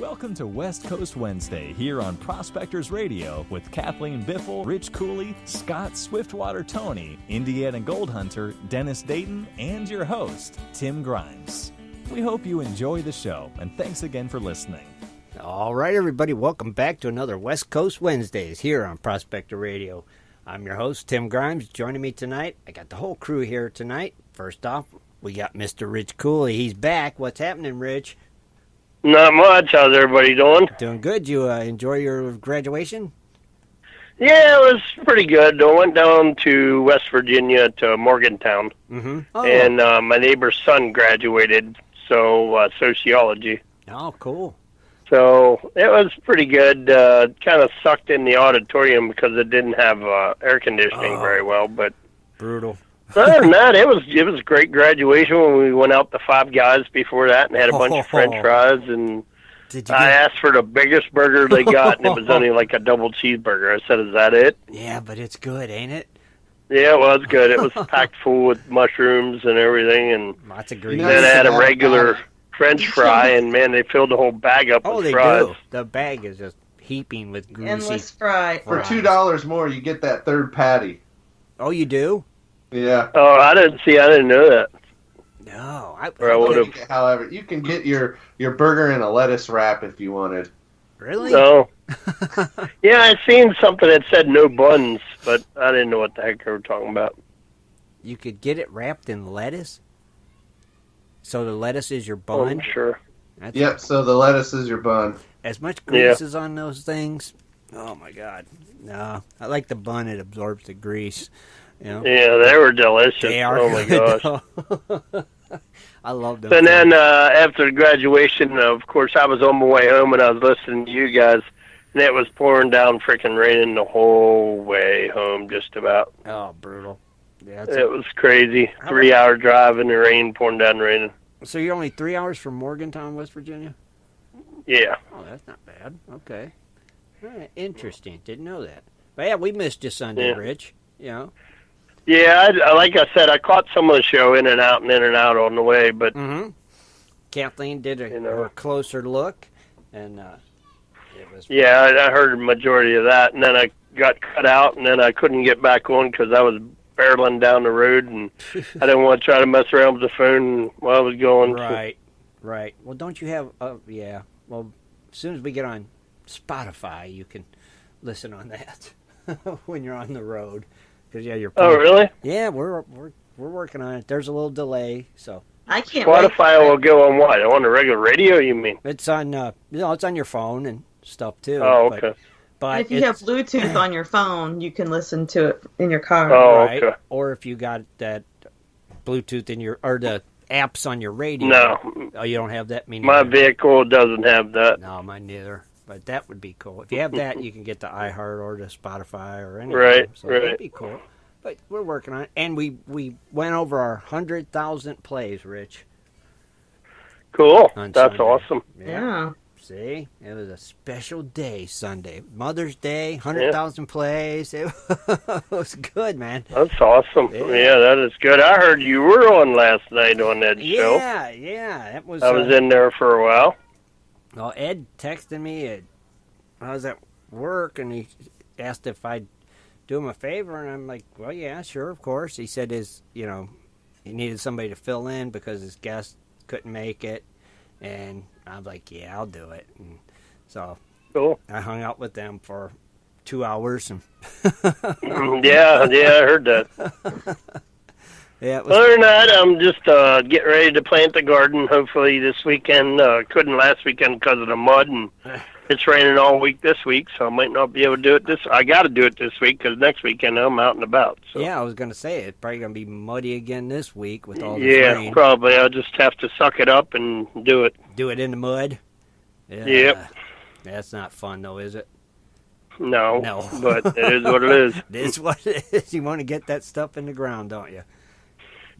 Welcome to West Coast Wednesday here on Prospectors Radio with Kathleen Biffle, Rich Cooley, Scott Swiftwater Toney, Indiana Gold Hunter, Dennis Dayton, and your host, Tim Grimes. We hope you enjoy the show, and thanks again for listening. All right, everybody, welcome back to another West Coast Wednesdays here on Prospector Radio. I'm your host, Tim Grimes. Joining me tonight, I got the whole crew here tonight. First off, we got Mr. Rich Cooley. He's back. What's happening, Rich? Not much. How's everybody doing? Doing good. You enjoy your graduation? Yeah, it was pretty good. I went down to West Virginia to Morgantown, and my neighbor's son graduated, so sociology. Oh, cool. So it was pretty good. Kind of sucked in the auditorium because it didn't have air conditioning very well, but brutal. Other than that, it was a great graduation when we went out the Five Guys before that and had a bunch of French fries, and I asked for the biggest burger they got, and it was only like a double cheeseburger. I said, "Is that it?" Yeah, but it's good, ain't it? Yeah, it was good. It was packed full with mushrooms and everything, and lots of grease. Then I had a regular French fry, and man, they filled the whole bag up with fries. Do. The bag is just heaping with greasy. Endless fries. For $2 more, you get that third patty. Oh, you do? Yeah. Oh, I didn't know that. No, I would have. However, you can get your burger in a lettuce wrap if you wanted. Really? No. Yeah, I seen something that said no buns, but I didn't know what the heck they were talking about. You could get it wrapped in lettuce? So the lettuce is your bun? I'm sure. Yep, so the lettuce is your bun. As much grease is on those things? Oh, my God. No, I like the bun. It absorbs the grease. You know? Yeah, they were delicious. They are. Oh, my gosh. I love them. And then after graduation, of course, I was on my way home, and I was listening to you guys, and it was pouring down, freaking raining the whole way home, just about. Oh, brutal. Yeah, it was crazy. 3-hour drive in the rain, pouring down raining. So you're only 3 hours from Morgantown, West Virginia? Yeah. Oh, that's not bad. Okay. All right. Interesting. Didn't know that. But yeah, we missed you Sunday, Rich. You know. Yeah, like I said, I caught some of the show in and out on the way, but Kathleen did a closer look, and it was. Yeah, I heard a majority of that, and then I got cut out, and then I couldn't get back on because I was barreling down the road, and I didn't want to try to mess around with the phone while I was going. Right. Well, don't you have? Yeah. Well, as soon as we get on Spotify, you can listen on that when you're on the road. You're. Oh, really? Yeah, we're working on it. There's a little delay, so. I can't. Spotify will go on what? On the regular radio? You mean? It's on. It's on your phone and stuff too. Oh, okay. But if you have Bluetooth on your phone, you can listen to it in your car. Oh, right? Okay. Or if you got that Bluetooth in or the apps on your radio. No. Oh, you don't have that? My vehicle doesn't have that. No, mine neither. But that would be cool. If you have that, you can get the iHeart or the Spotify or anything. Right, so that'd be cool. But we're working on it. And we went over our 100,000 plays, Rich. Cool. That's Sunday. awesome. Yeah. See? It was a special day Sunday. Mother's Day, 100,000 plays. It was good, man. That's awesome. Yeah, that is good. I heard you were on last night on that show. Yeah. That was, I was in there for a while. Well, Ed texted me. I was at work, and he asked if I'd do him a favor, and I'm like, well, yeah, sure, of course. He said he needed somebody to fill in because his guest couldn't make it, and I'm like, yeah, I'll do it. And so cool. I hung out with them for 2 hours. And yeah, I heard that. Yeah, it was. Other than that, I'm just getting ready to plant the garden. Hopefully this weekend. Couldn't last weekend because of the mud, and it's raining all week this week, so I might not be able to do it I got to do it this week because next weekend I'm out and about. So. Yeah, I was going to say it's probably going to be muddy again this week with all this rain. Yeah, probably. I'll just have to suck it up and do it. Do it in the mud? Yeah. Yep. That's not fun, though, is it? No, but it is what it is. It is what it is. You want to get that stuff in the ground, don't you?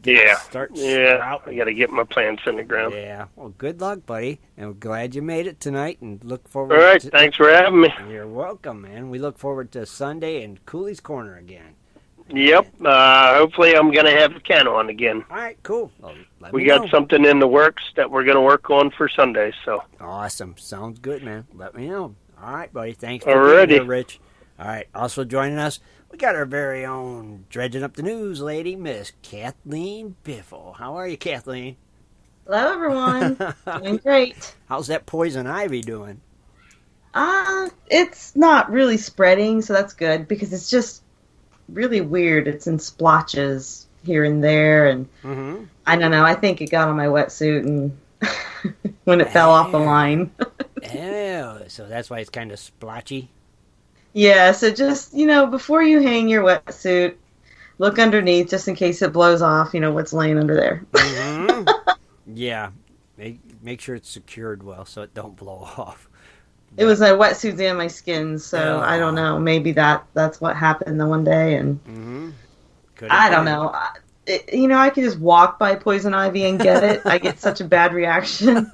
Yeah. Sprouting. I got to get my plants in the ground. Yeah. Well, good luck, buddy. And we're glad you made it tonight and look forward All right. Thanks for having me. You're welcome, man. We look forward to Sunday and Cooley's Corner again. Yep. Hopefully I'm going to have Ken on again. All right, cool. Well, We got something in the works that we're going to work on for Sunday. So. Awesome. Sounds good, man. Let me know. All right, buddy. Thanks Alrighty. for being here, Rich. All right. Also joining us, we got our very own dredging up the news lady, Miss Kathleen Biffle. How are you, Kathleen? Hello, everyone. Doing great. How's that poison ivy doing? It's not really spreading, so that's good because it's just really weird. It's in splotches here and there, and I don't know. I think it got on my wetsuit and when it fell off the line. Oh, so that's why it's kind of splotchy. Yeah, so just, before you hang your wetsuit, look underneath just in case it blows off, what's laying under there. Yeah. Make sure it's secured well so it don't blow off. It was my wetsuits and my skin, so I don't know. Maybe that's what happened the one day, and I don't know. I could just walk by poison ivy and get it. I get such a bad reaction.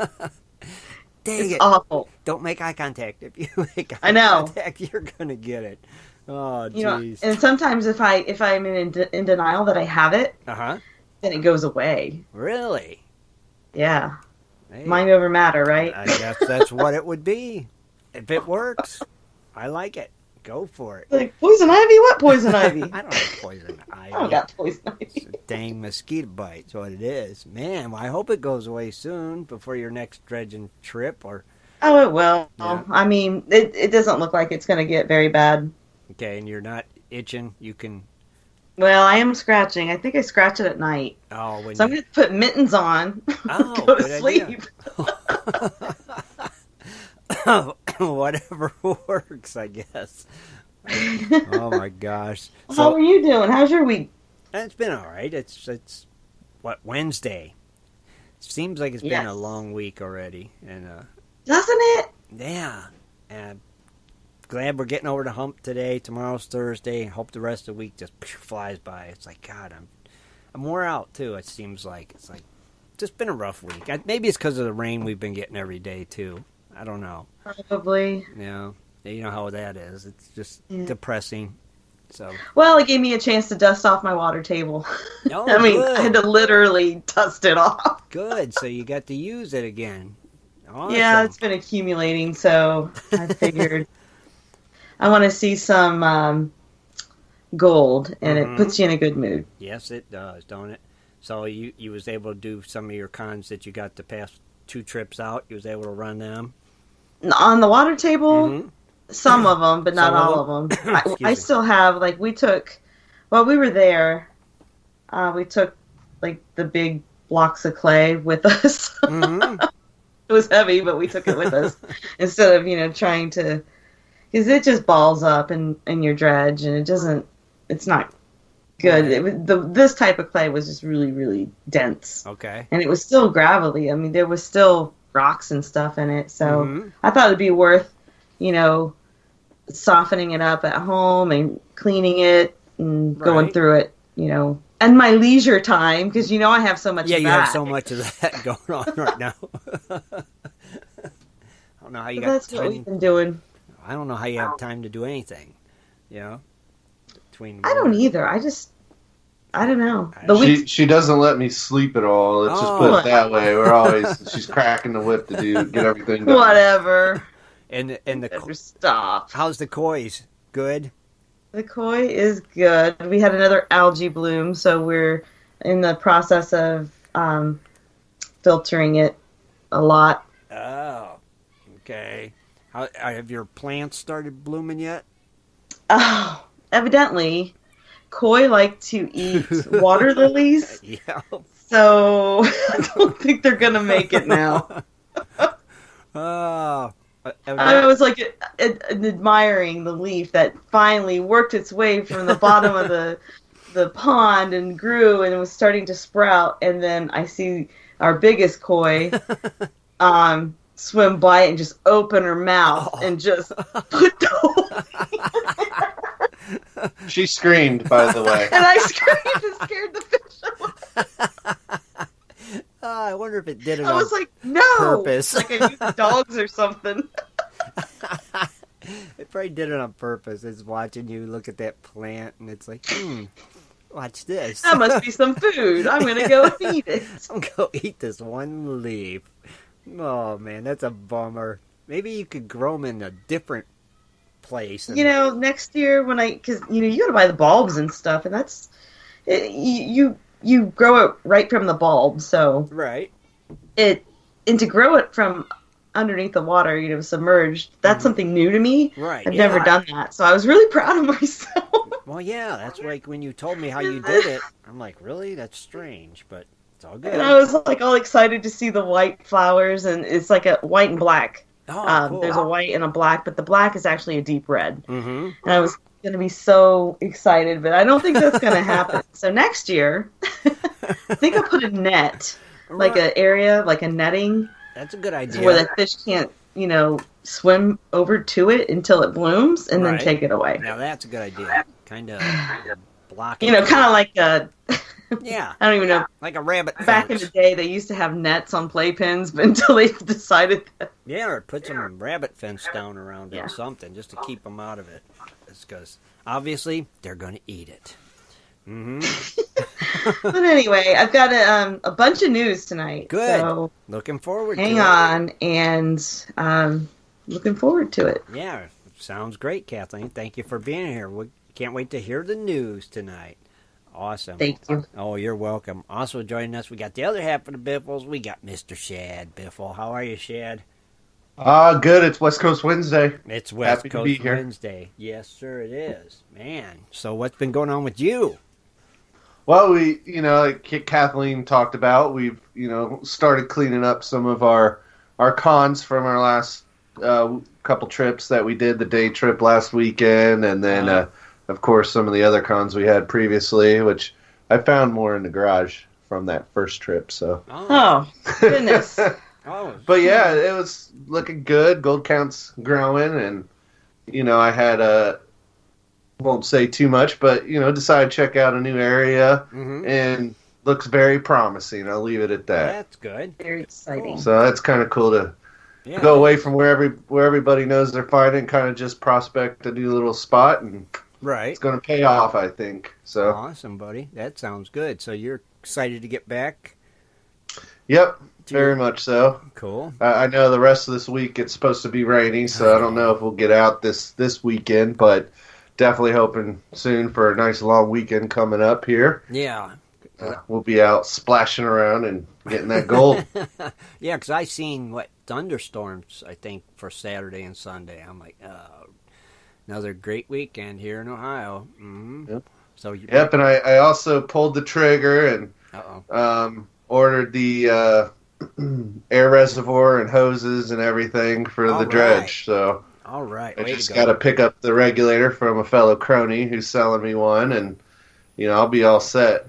Dang it's awful. Don't make eye contact. If you make eye contact, you're gonna get it. Oh, jeez. And sometimes if I'm in denial that I have it, then it goes away. Really? Yeah. Hey. Mind over matter, right? I guess that's what it would be. If it works, I like it. Go for it. Like, poison ivy? What poison ivy? I don't have poison ivy. I don't got poison ivy. It's a dang mosquito bite. That's what it is. Man, well, I hope it goes away soon before your next dredging trip. Oh, it will. Yeah. I mean, it doesn't look like it's going to get very bad. Okay, and you're not itching? You can... Well, I am scratching. I think I scratch it at night. Oh, so I'm going to put mittens on. Go to sleep. Whatever works, I guess. Oh my gosh! How are you doing? How's your week? It's been all right. It's Wednesday. It seems like it's been a long week already, and doesn't it? Yeah, and glad we're getting over the hump today. Tomorrow's Thursday. Hope the rest of the week just flies by. It's like, God, I'm wore out too. It seems like it's just been a rough week. Maybe it's because of the rain we've been getting every day too. I don't know. Probably. Yeah. You know how that is. It's just depressing. So. Well, it gave me a chance to dust off my water table. Oh, good. I had to literally dust it off. Good. So you got to use it again. Awesome. Yeah, it's been accumulating, so I figured I want to see some gold, and it puts you in a good mood. Yes, it does, don't it? So you was able to do some of your cons that you got the past 2 trips out. You was able to run them? On the water table, some of them, but not all of them. I still have, we were there, we took, the big blocks of clay with us. It was heavy, but we took it with us. Instead of, trying to, because it just balls up in your dredge, and it's not good. This type of clay was just really, really dense. Okay. And it was still gravelly. I mean, there was still rocks and stuff in it, so I thought it'd be worth, softening it up at home and cleaning it and going through it, and my leisure time, because I have so much of that. Yeah, you have so much of that going on right now. I don't know how you got that's time. What we've been doing. I don't know how you have time to do anything, between I don't either. I don't know. She doesn't let me sleep at all. Let's just put it that way. She's cracking the whip to get everything done. Whatever. And the stop. How's the koi? Good. The koi is good. We had another algae bloom, so we're in the process of filtering it a lot. Oh, okay. Have your plants started blooming yet? Oh, evidently. Koi like to eat water lilies. Yeah. So I don't think they're going to make it now. Oh. I was admiring the leaf that finally worked its way from the bottom of the pond and grew and was starting to sprout. And then I see our biggest koi swim by it and just open her mouth and just put the whole She screamed, by the way. And I screamed and scared the fish away. I wonder if it did it I on was like, no! purpose. Like I used dogs or something. They probably did it on purpose. It's watching you look at that plant, and it's like, watch this. That must be some food. I'm going to go eat it. I'm going to eat this one leaf. Oh, man, that's a bummer. Maybe you could grow them in a different place. Next year because you got to buy the bulbs and stuff, and that's, you grow it right from the bulb, so. Right. And to grow it from underneath the water, submerged, that's something new to me. Right. I've never done that, so I was really proud of myself. Well, yeah, that's like when you told me how you did it. I'm like, really? That's strange, but it's all good. And I was like all excited to see the white flowers, and it's like a white and black. Oh, cool. There's a white and a black, but the black is actually a deep red. Mm-hmm. And I was going to be so excited, but I don't think that's going to happen. So next year, I think I'll put a net, like an area, like a netting. That's a good idea. Where the fish can't, swim over to it until it blooms and then take it away. Now that's a good idea. Kind of block it. Kind of like a... Yeah. I don't even know. Like a rabbit fence. Back in the day, they used to have nets on playpens, but until they decided that... Yeah, or put some rabbit fence down around it or something, just to keep them out of it. It's because, obviously, they're going to eat it. Mm-hmm. But anyway, I've got a bunch of news tonight. Good. So looking forward to it. Hang on, and looking forward to it. Yeah, sounds great, Kathleen. Thank you for being here. We can't wait to hear the news tonight. Awesome. Thank you. Oh, you're welcome. Also joining us, we got the other half of the Biffles. We got Mr. Shad Biffle. How are you, Shad? Good. It's West Coast Wednesday. It's West Happy Coast to be here. Wednesday. Yes, sir, it is. Man, so what's been going on with you? Well, we, like Kathleen talked about, we've, started cleaning up some of our cons from our last couple trips that we did, the day trip last weekend, and then, of course, some of the other cons we had previously, which I found more in the garage from that first trip. So. Oh goodness. But yeah, it was looking good. Gold count's growing, and I had won't say too much, but decided to check out a new area, and looks very promising. I'll leave it at that. That's good. Very exciting. So that's kind of cool to go away from where everybody knows they're finding, kind of just prospect a new little spot, and it's going to pay off, I think. So awesome, buddy. That sounds good. So you're excited to get back? Yep. Very much so. Cool. I know the rest of this week it's supposed to be rainy, so I don't know if we'll get out this weekend, but definitely hoping soon for a nice long weekend coming up here. Yeah. We'll be out splashing around and getting that gold. Yeah, because I seen, thunderstorms, I think, for Saturday and Sunday. I'm like, another great weekend here in Ohio. Mm-hmm. Yep. So and I also pulled the trigger and ordered the air reservoir and hoses and everything for the dredge. So all right, I just got to pick up the regulator from a fellow crony who's selling me one, and I'll be all set.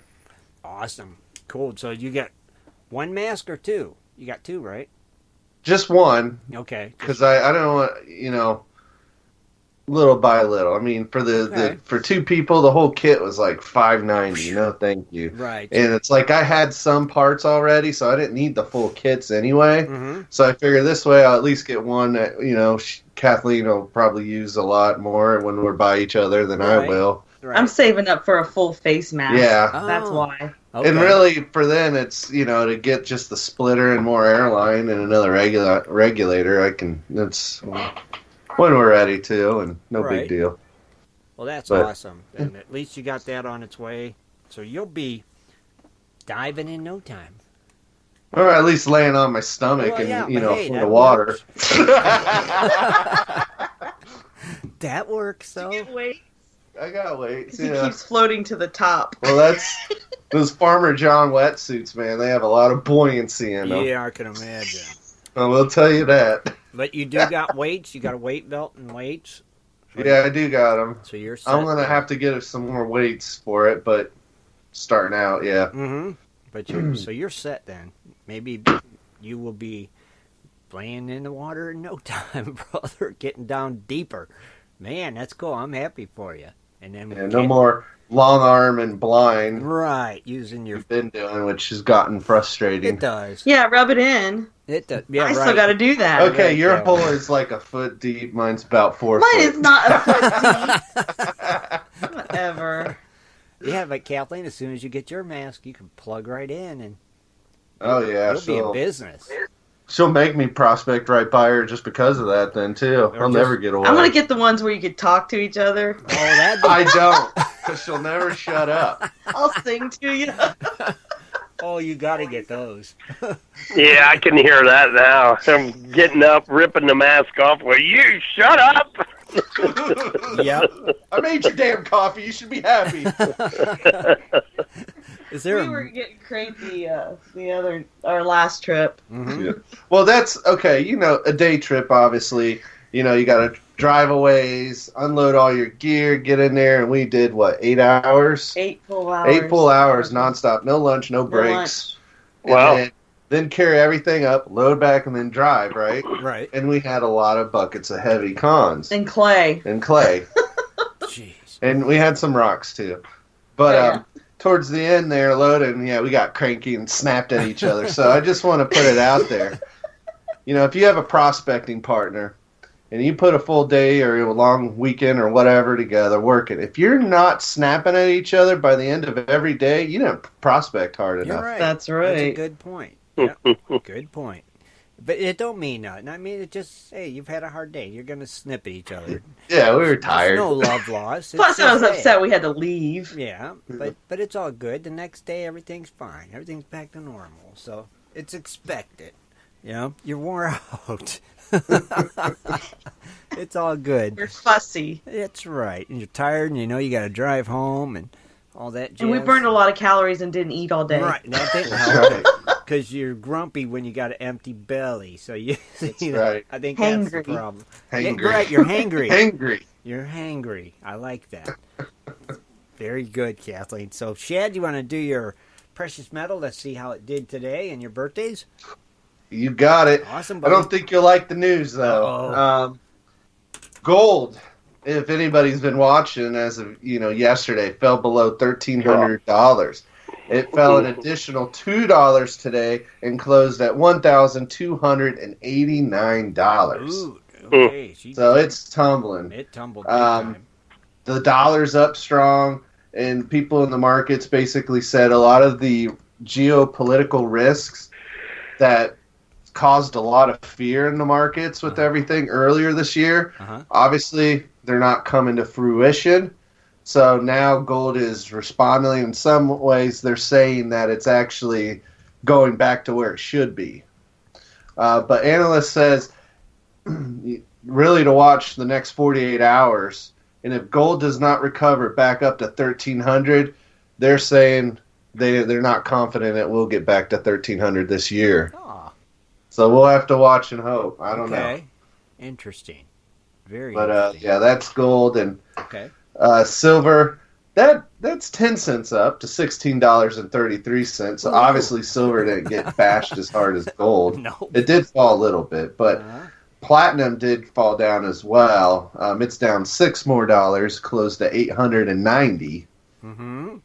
Awesome, cool. So you got one mask or two? You got two, right? Just one. Okay. Because I don't want little by little. I mean, for two people, the whole kit was like $5.90. No, thank you. Right. And it's like I had some parts already, so I didn't need the full kits anyway. Mm-hmm. So I figured this way I'll at least get one that Kathleen will probably use a lot more when we're by each other than I will. Right. I'm saving up for a full face mask. Yeah. That's why. Okay. And really, for then, it's to get just the splitter and more airline and another regulator. That's when we're ready to, and no big deal. Well, that's awesome. And at least you got that on its way. So you'll be diving in no time. Or at least laying on my stomach from the water. That works, though. I got weights. He keeps floating to the top. Well, that's those Farmer John wetsuits, man. They have a lot of buoyancy in them. Yeah, I can imagine. I will tell you that. But you do got weights? You got a weight belt and weights? Yeah, I do got them. So you're set. I'm going to have to get some more weights for it, but starting out, yeah. Mm-hmm. But so you're set then. Maybe you will be playing in the water in no time, brother. Getting down deeper. Man, that's cool. I'm happy for you. And then no more long arm and blind. Right, using your... You've been doing, which has gotten frustrating. It does. Yeah, rub it in. It does. Yeah, I still got to do that. Okay, your hole is like a foot deep. Mine's about 4 Mine foot. is not a foot deep. Whatever. Yeah, but Kathleen, as soon as you get your mask, you can plug right in, and Oh yeah, you'll be in business. she'll make me prospect right by her just because of that. Then too, I'll never get away. I'm gonna get the ones where you could talk to each other. Oh, that'd be... I don't, because she'll never shut up. I'll sing to you. Oh, you got to get those. Yeah, I can hear that now. I'm getting up, ripping the mask off. Will you shut up? Yep. I made your damn coffee. You should be happy. Is there? We were getting crazy our last trip. Mm-hmm. Yeah. Well, that's okay. You know, a day trip, obviously. You know, you got to drive a ways, unload all your gear, get in there, and we did, 8 hours? 8 full hours. 8 full hours, nonstop. No lunch, no breaks. lunch. Wow. And then carry everything up, load back, and then drive, right? Right. And we had a lot of buckets of heavy cons. And clay. And clay. Jeez. And we had some rocks, too. But towards the end there, loading, we got cranky and snapped at each other. So I just want to put it out there. You know, if you have a prospecting partner, and you put a full day or a long weekend or whatever together working, if you're not snapping at each other by the end of every day, you didn't prospect hard enough. You're right. That's right. That's a good point. Yeah, good point. But it don't mean nothing. I mean, it just, hey, you've had a hard day. You're going to snip at each other. Yeah, we were tired. There's no love lost. Plus, I was upset we had to leave. Yeah, but it's all good. The next day, everything's fine. Everything's back to normal. So it's expected. You know, you're worn out. It's all good. We're fussy. That's right. And you're tired, and you know you got to drive home and all that jazz. And we burned a lot of calories and didn't eat all day. Right. That didn't That's help. right. Because you're grumpy when you got an empty belly. So That's you know, right. I think that's the Hangry. problem. Hangry. Yeah, right, you're hangry. Hangry. You're hangry. I like that. Very good, Kathleen. So, Shad, you want to do your precious metal? Let's see how it did today and your birthdays. You got it. Awesome, I buddy. don't think you'll like the news, though. Gold, if anybody's been watching as of yesterday, fell below $1,300. It fell an additional $2 today and closed at $1,289. Ooh, okay. So it's tumbling. It tumbled big time. The dollar's up strong, and people in the markets basically said a lot of the geopolitical risks that caused a lot of fear in the markets with everything earlier this year. Obviously, they're not coming to fruition. So now gold is responding. In some ways, they're saying that it's actually going back to where it should be. But analyst says really to watch the next 48 hours. And if gold does not recover back up to 1,300, they're saying they're not confident it will get back to 1,300 this year. So we'll have to watch and hope. I don't know. Interesting. Very But interesting. that's gold. And silver, that's 10 cents up to $16.33. So obviously silver didn't get bashed as hard as gold. No. It did fall a little bit, but platinum did fall down as well. It's down $6 more, closed at $890. Mm-hmm.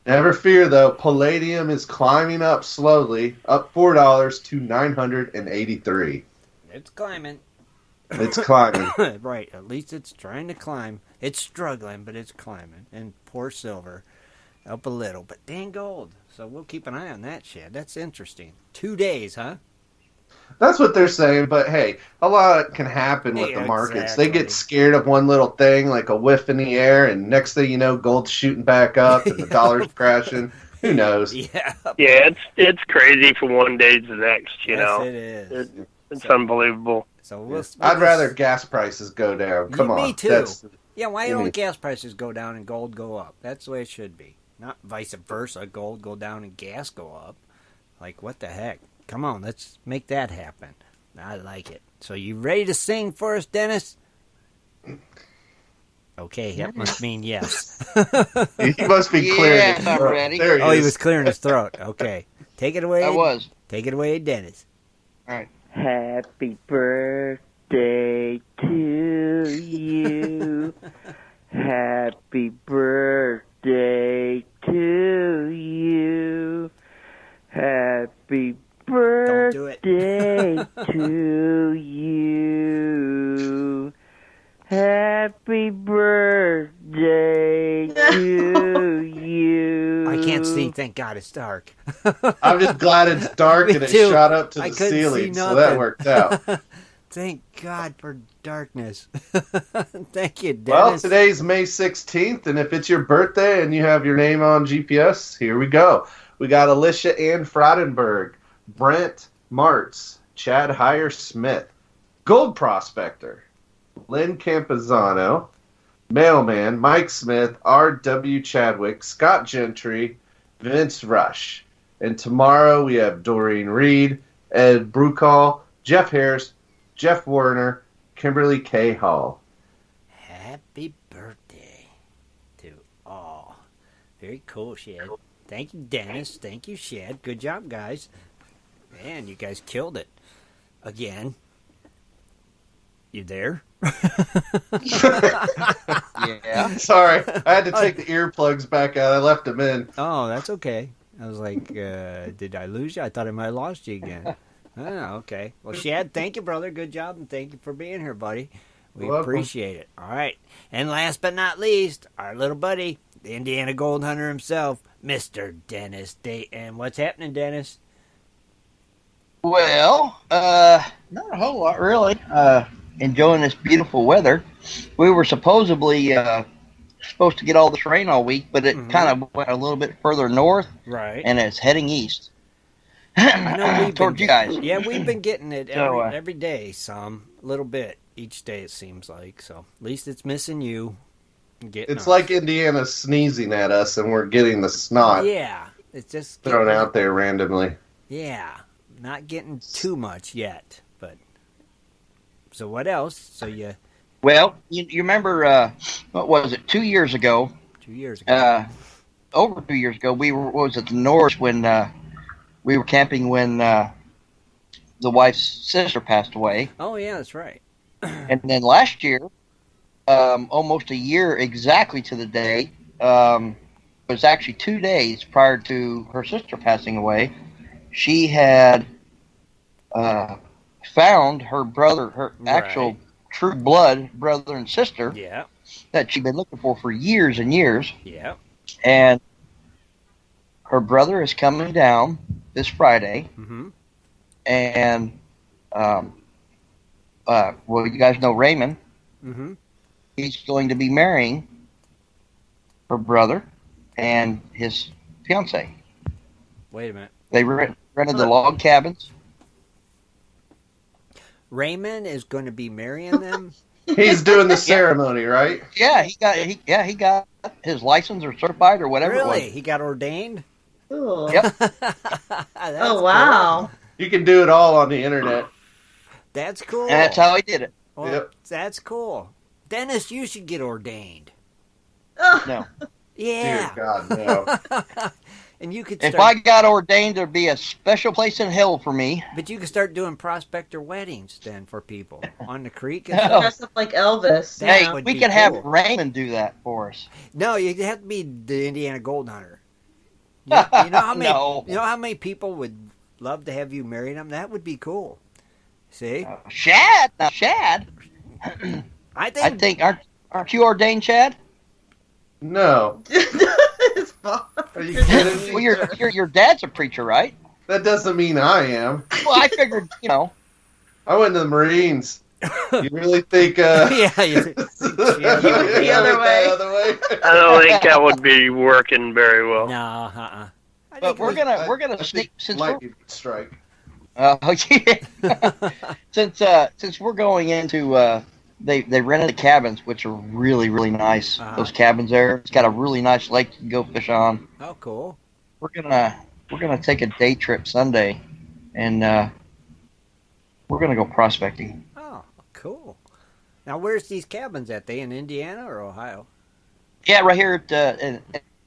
Never fear, though. Palladium is climbing up slowly, up $4 to $983. It's climbing. It's climbing. Right. At least it's trying to climb. It's struggling, but it's climbing. And poor silver, up a little. But dang gold. So we'll keep an eye on that shit. That's interesting. 2 days, huh? That's what they're saying, but hey, a lot can happen with the markets. Exactly. They get scared of one little thing, like a whiff in the air, and next thing you know, gold's shooting back up and the dollar's crashing. Who knows? Yeah. Yeah, it's crazy from one day to the next, you know. It is. It's unbelievable. So I'd rather gas prices go down. Come on. Me too. Yeah, why you don't know. gas prices go down and gold go up? That's the way it should be. Not vice versa. Gold go down and gas go up. Like, what the heck? Come on, let's make that happen. I like it. So you ready to sing for us, Dennis? Okay, that must mean yes. He must be clearing his I'm throat. ready. There Oh, he is. was clearing his throat. Okay. Take it away. I was. Take it away, Dennis. All right. Happy birthday to you. Happy birthday to you. Happy Don't do it. birthday to you. Happy birthday to you. I can't see. Thank God it's dark. I'm just glad it's dark Me and it too. shot up to I the couldn't see ceiling, so nothing. that worked out. Thank God for darkness. Thank you, Well, Dennis. today's May 16th, and if it's your birthday and you have your name on GPS, here we go. We got Alicia Ann Frodenberg, Brent Martz, Chad Heyer Smith, Gold Prospector, Lynn Campazano, Mailman, Mike Smith, R.W. Chadwick, Scott Gentry, Vince Rush. And tomorrow we have Doreen Reed, Ed Brucall, Jeff Harris, Jeff Werner, Kimberly K. Hall. Happy birthday to all. Very cool, Shad. Thank you, Dennis. Thank you, Shad. Good job, guys. Man, you guys killed it. Again. You there? Yeah. Sorry, I had to take the earplugs back out. I left them in. Oh, that's okay. I was like, did I lose you? I thought I might have lost you again. Oh, okay. Well, Shad, thank you, brother. Good job, and thank you for being here, buddy. We You're welcome. appreciate it. All right. And last but not least, our little buddy, the Indiana Gold Hunter himself, Mr. Dennis Dayton. What's happening, Dennis? Well, not a whole lot really. Enjoying this beautiful weather. We were supposedly supposed to get all this rain all week, but it kind of went a little bit further north, Right. and it's heading east. I know we've Towards been you guys. Yeah, we've been getting it So, every day, some little bit each day. It seems like so. At least it's missing you. and getting It's us. like Indiana sneezing at us, and we're getting the snot yeah, it's just thrown getting- out there randomly. Yeah, not getting too much yet, but so what else? So you Well, you remember, what was it, 2 years ago, 2 years ago. over 2 years ago, we were, was at the North when we were camping when the wife's sister passed away. Oh yeah, that's right. And then last year, almost a year exactly to the day, it was actually 2 days prior to her sister passing away, she had found her brother, her actual true blood brother and sister Yeah, that she'd been looking for years and years. yeah. And her brother is coming down this Friday, Mm-hmm. and well, you guys know Raymond. Mm-hmm. He's going to be marrying her brother and his fiance. Wait a minute. They rented the log cabins. Raymond is going to be marrying them. He's doing the ceremony, right? Yeah, he got his license or certified or whatever Really? it He got ordained? Ooh. Yep. Oh, wow. You can do it all on the internet. That's cool. was. And that's how he did it. Well, Yep. That's cool. Dennis, you should get ordained. No. Yeah. Dear God, no. And you could If start, I got ordained, there'd be a special place in hell for me. but you could start doing prospector weddings then for people on the creek and stuff. Dress up like Elvis. That Hey, would we be could have cool. Raymond do that for us. No, you have to be the Indiana Gold Hunter. You know how many? No. You know how many people would love to have you marry them? That would be cool. See, Shad? Now, Shad? I I think, aren't you ordained, Chad? No. It's fun. Are you kidding me? Well, your dad's a preacher, right? That doesn't mean I am. Well, I figured, I went to the Marines. You really think? yeah, you, You went the other way. I don't think that would be working very well. no, I but think we're gonna I sneak think since we're lightning strike. yeah. since we're going into they rented the cabins, which are really nice. Uh-huh. Those cabins there, it's got a really nice lake you can go fish on. Oh, cool. We're gonna take a day trip Sunday, and we're gonna go prospecting. Oh, cool. Now, where's these cabins at? They in Indiana or Ohio? Yeah, right here at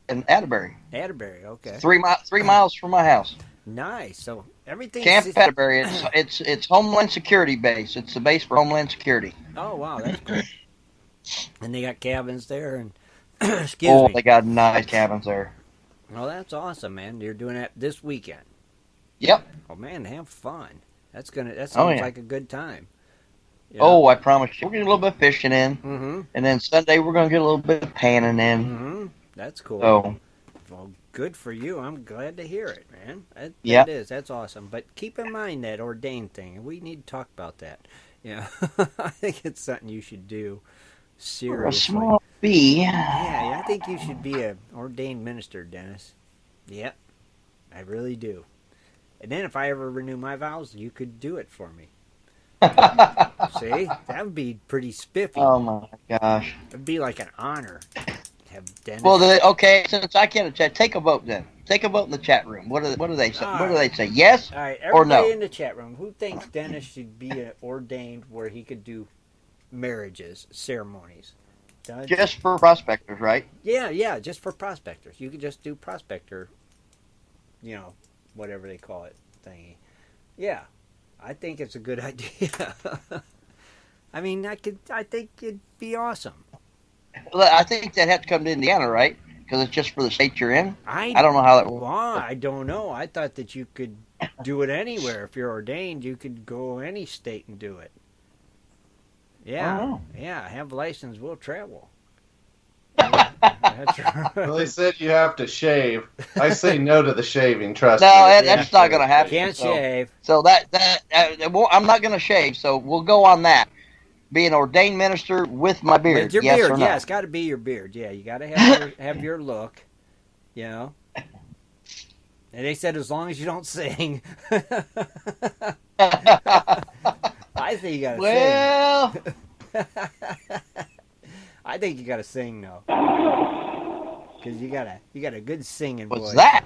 in Atterbury, Atterbury. Okay. 3 miles from my house. Nice. So everything. Camp Atterbury. It's Homeland Security base. It's the base for Homeland Security. Oh wow, that's cool. And they got cabins there, and excuse Oh, me. they got nice cabins there. Well, that's awesome, man. You're doing that this weekend. Yep. Oh man, have fun. That sounds yeah. like a good time. Yeah. Oh, I promise you. We're getting a little bit of fishing in. Mm-hmm. And then Sunday we're going to get a little bit of panning in. Mm-hmm. That's cool. So, well, good for you. I'm glad to hear it, man. Yeah. That is. That's awesome. But keep in mind that ordained thing. We need to talk about that. Yeah. I think it's something you should do. for a Seriously. small fee. Yeah, I think you should be an ordained minister, Dennis. Yep. I really do. And then if I ever renew my vows, you could do it for me. See? That would be pretty spiffy. Oh my gosh. It'd be like an honor to have Dennis. Well, okay, since I can't chat, take a vote then. Take a vote in the chat room. What do they say? What do they say? Yes All right, or everybody no? in the chat room, who thinks Dennis should be ordained where he could do marriages, ceremonies? Done? Just for prospectors, right? Yeah, just for prospectors. You could just do prospector, whatever they call it, thingy. Yeah, I think it's a good idea. I mean, I think it'd be awesome. Well, I think they'd have to come to Indiana, right? Because it's just for the state you're in. I don't know how that works. Well, I don't know. I thought that you could do it anywhere. If you're ordained, you could go any state and do it. Yeah, Oh. yeah. Have a license, we'll travel. That's right. Well, they said you have to shave. I say no to the shaving. Trust No, me. that's not going to happen. Can't shave. So I'm not going to shave. So we'll go on that. Be an ordained minister with my beard. With your yes beard, or no? yeah, it's got to be your beard. Yeah, you got to have your look, And they said as long as you don't sing. I think you got to sing. I think you got to sing though, because you got a good singing voice. What's that?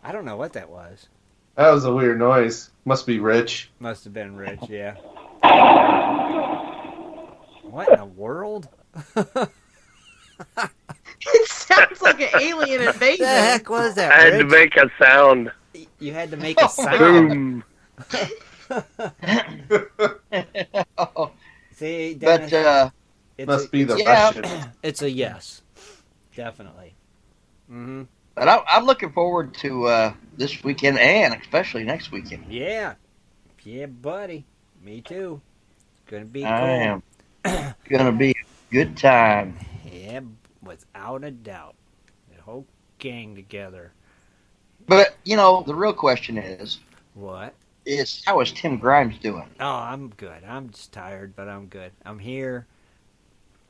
I don't know what that was. That was a weird noise. Must be Rich. Must have been Rich, yeah. What in the world? It sounds like an alien invasion. The heck was that, I had to Rich? make a sound. You had to make a sound. Boom. Oh, See, Dennis, but Must be the yeah. Russian. it's a yes, definitely. Mm-hmm. but I'm looking forward to this weekend and especially next weekend. Yeah, buddy. Me too. It's gonna be I cool. am gonna be a good time. Yeah, without a doubt. The whole gang together. But the real question is What? how is Tim Grimes doing? Oh, I'm good. I'm just tired, but I'm good. I'm here.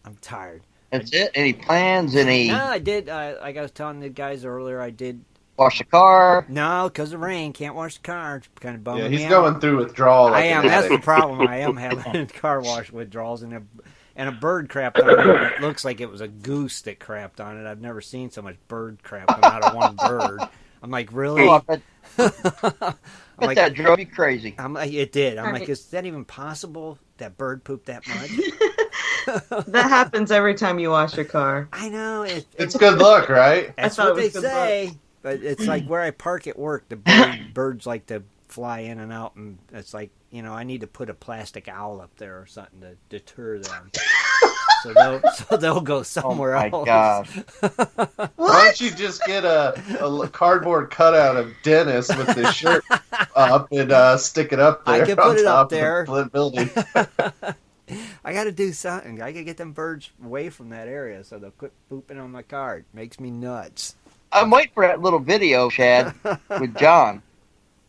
I'm tired. That's it. Any plans? Any No, I did. Like I was telling the guys earlier, I did. wash the car? No, because of rain, can't wash the car. It's kind of bumming Yeah, me he's out. going through withdrawal. I like am. That's the everything. problem. I am having car wash withdrawals and a bird crapped on it. It looks like it was a goose that crapped on it. I've never seen so much bird crap come out of one bird. I'm like, really? Oh, I I'm bet like, that drove you crazy. I'm like, it did. I'm like, Right. is that even possible? That bird pooped that much? That happens every time you wash your car. I know. It's good luck, right? That's thought what it they was good say. But it's like where I park at work, the birds like to fly in and out, and it's like, I need to put a plastic owl up there or something to deter them. so they'll go somewhere Oh my else. gosh. Why don't you just get a cardboard cutout of Dennis with his shirt up and stick it up there? I can on put it up top of the there. building. I got to do something. I got to get them birds away from that area so they'll quit pooping on my car. It makes me nuts. I'm waiting for that little video, Shad, with John.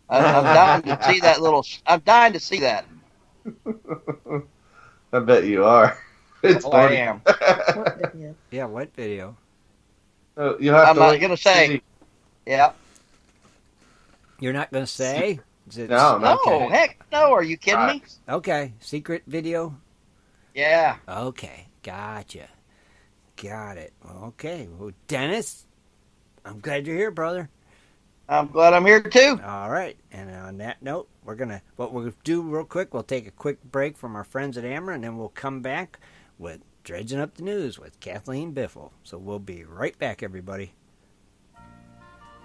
I'm dying to see that I'm dying to see that. I bet you are. It's Oh, I funny. am. What video? Yeah, what video? You have I'm to not wait gonna to say. see. Yeah. You're not going to say? Is it- No, No, Okay. heck no. Are you kidding me? Okay. Secret video? Yeah. Okay. Gotcha. Got it. Okay. Well, Dennis, I'm glad you're here, brother. I'm glad I'm here too. All right. And on that note, what we'll do real quick, we'll take a quick break from our friends at Amber, and then we'll come back with Dredging Up the News with Kathleen Biffle. So we'll be right back, everybody.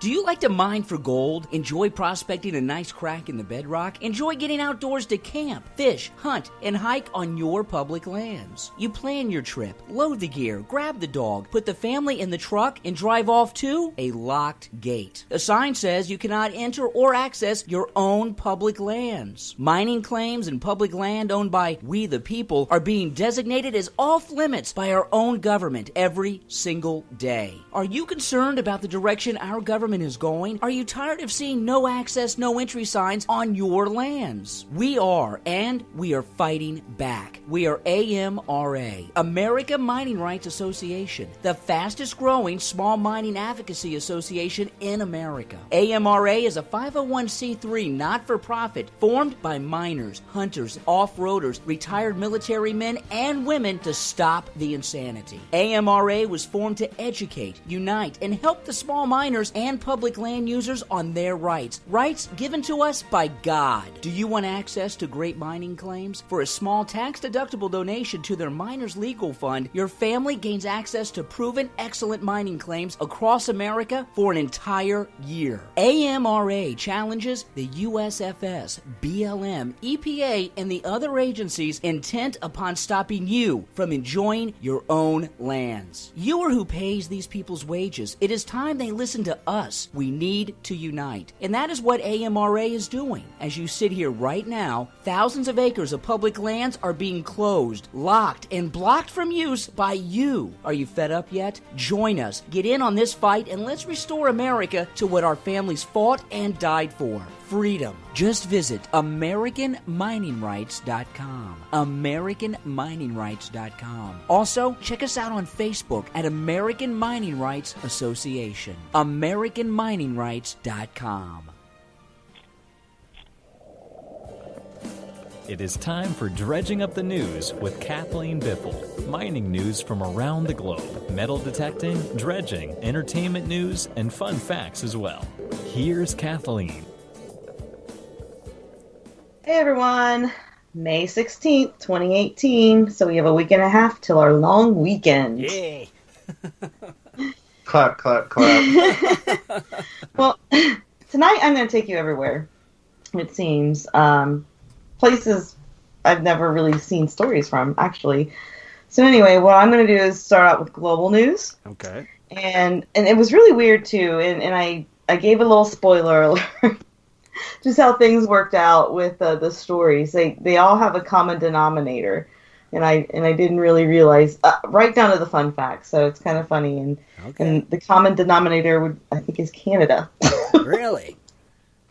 Do you like to mine for gold? Enjoy prospecting a nice crack in the bedrock? Enjoy getting outdoors to camp, fish, hunt, and hike on your public lands? You plan your trip, load the gear, grab the dog, put the family in the truck, and drive off to a locked gate. A sign says you cannot enter or access your own public lands. Mining claims and public land owned by we the people are being designated as off limits by our own government every single day. Are you concerned about the direction our government is going? Are you tired of seeing no access, no entry signs on your lands? We are, and we are fighting back. We are AMRA, America Mining Rights Association, the fastest growing small mining advocacy association in America. AMRA is a 501c3 not-for-profit formed by miners, hunters, off-roaders, retired military men, and women to stop the insanity. AMRA was formed to educate, unite, and help the small miners and public land users on their rights given to us by God. Do you want access to great mining claims? For a small tax-deductible donation to their Miners Legal Fund, your family gains access to proven excellent mining claims across America for an entire year. AMRA challenges the USFS, BLM, EPA, and the other agencies intent upon stopping you from enjoying your own lands. You are who pays these people's wages. It is time they listen to us. We need to unite. And that is what AMRA is doing. As you sit here right now, thousands of acres of public lands are being closed, locked, and blocked from use by you. Are you fed up yet? Join us. Get in on this fight and let's restore America to what our families fought and died for. Freedom. Just visit AmericanMiningRights.com. AmericanMiningRights.com. Also, check us out on Facebook at American Mining Rights Association. AmericanMiningRights.com. It is time for Dredging Up the News with Kathleen Biffle. Mining news from around the globe. Metal detecting, dredging, entertainment news, and fun facts as well. Here's Kathleen. Hey everyone, May 16th, 2018. So we have a week and a half till our long weekend. Yay! Clap, clap, clap. Well, tonight I'm going to take you everywhere, it seems. Places I've never really seen stories from, actually. So anyway, what I'm going to do is start out with global news. Okay. And it was really weird, too. And I gave a little spoiler alert. Just how things worked out with the stories. They all have a common denominator, and I didn't really realize right down to the fun facts. So it's kind of funny, and the common denominator I think is Canada. Really?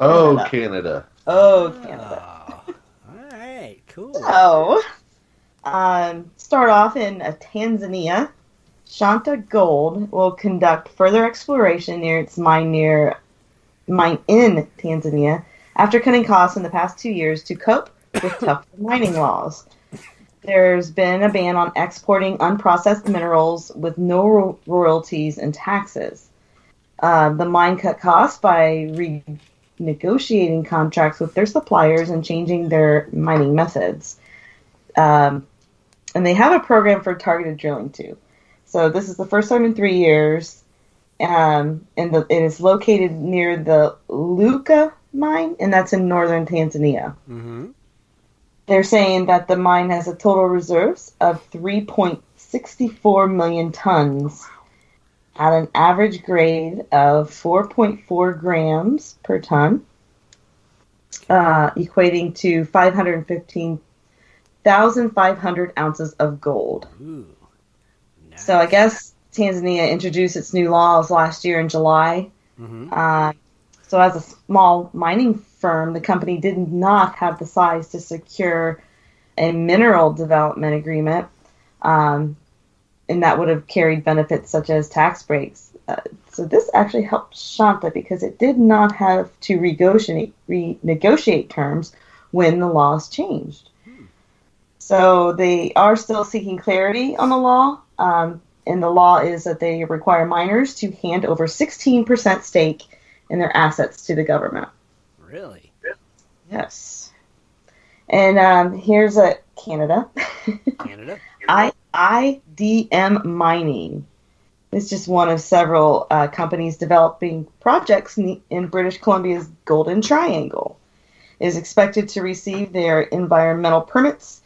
Oh, Canada. Oh, Canada. Oh. All right, cool. So, start off in Tanzania. Shanta Gold will conduct further exploration near its mine in Tanzania after cutting costs in the past 2 years to cope with tough mining laws. There's been a ban on exporting unprocessed minerals with no royalties and taxes. The mine cut costs by renegotiating contracts with their suppliers and changing their mining methods. And they have a program for targeted drilling too. So this is the first time in 3 years. And it is located near the Luka mine, and that's in northern Tanzania. Mm-hmm. They're saying that the mine has a total reserves of 3.64 million tons at an average grade of 4.4 grams per ton, equating to 515,500 ounces of gold. Ooh, nice. So I guess Tanzania introduced its new laws last year in July. Mm-hmm. So as a small mining firm, the company did not have the size to secure a mineral development agreement, and that would have carried benefits such as tax breaks. So this actually helped Shanta because it did not have to renegotiate terms when the laws changed. So they are still seeking clarity on the law. And the law is that they require miners to hand over 16% stake in their assets to the government. Really? Yes. And here's Canada. Canada? IDM Mining It's just one of several companies developing projects in British Columbia's Golden Triangle. It is expected to receive their environmental permits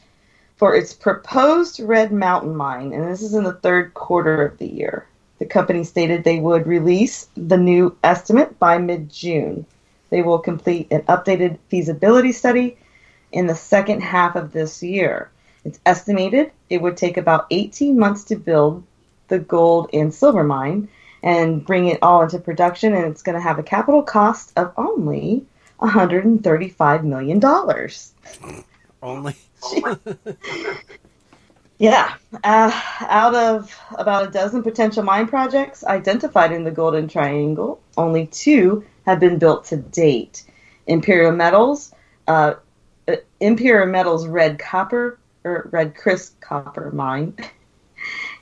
for its proposed Red Mountain mine, and this is in the third quarter of the year. The company stated they would release the new estimate by mid-June. They will complete an updated feasibility study in the second half of this year. It's estimated it would take about 18 months to build the gold and silver mine and bring it all into production, and it's going to have a capital cost of only $135 million. Only? Yeah. Out of about a dozen potential mine projects identified in the Golden Triangle, only 2 have been built to date. Imperial Metals' Red Crisp Copper Mine,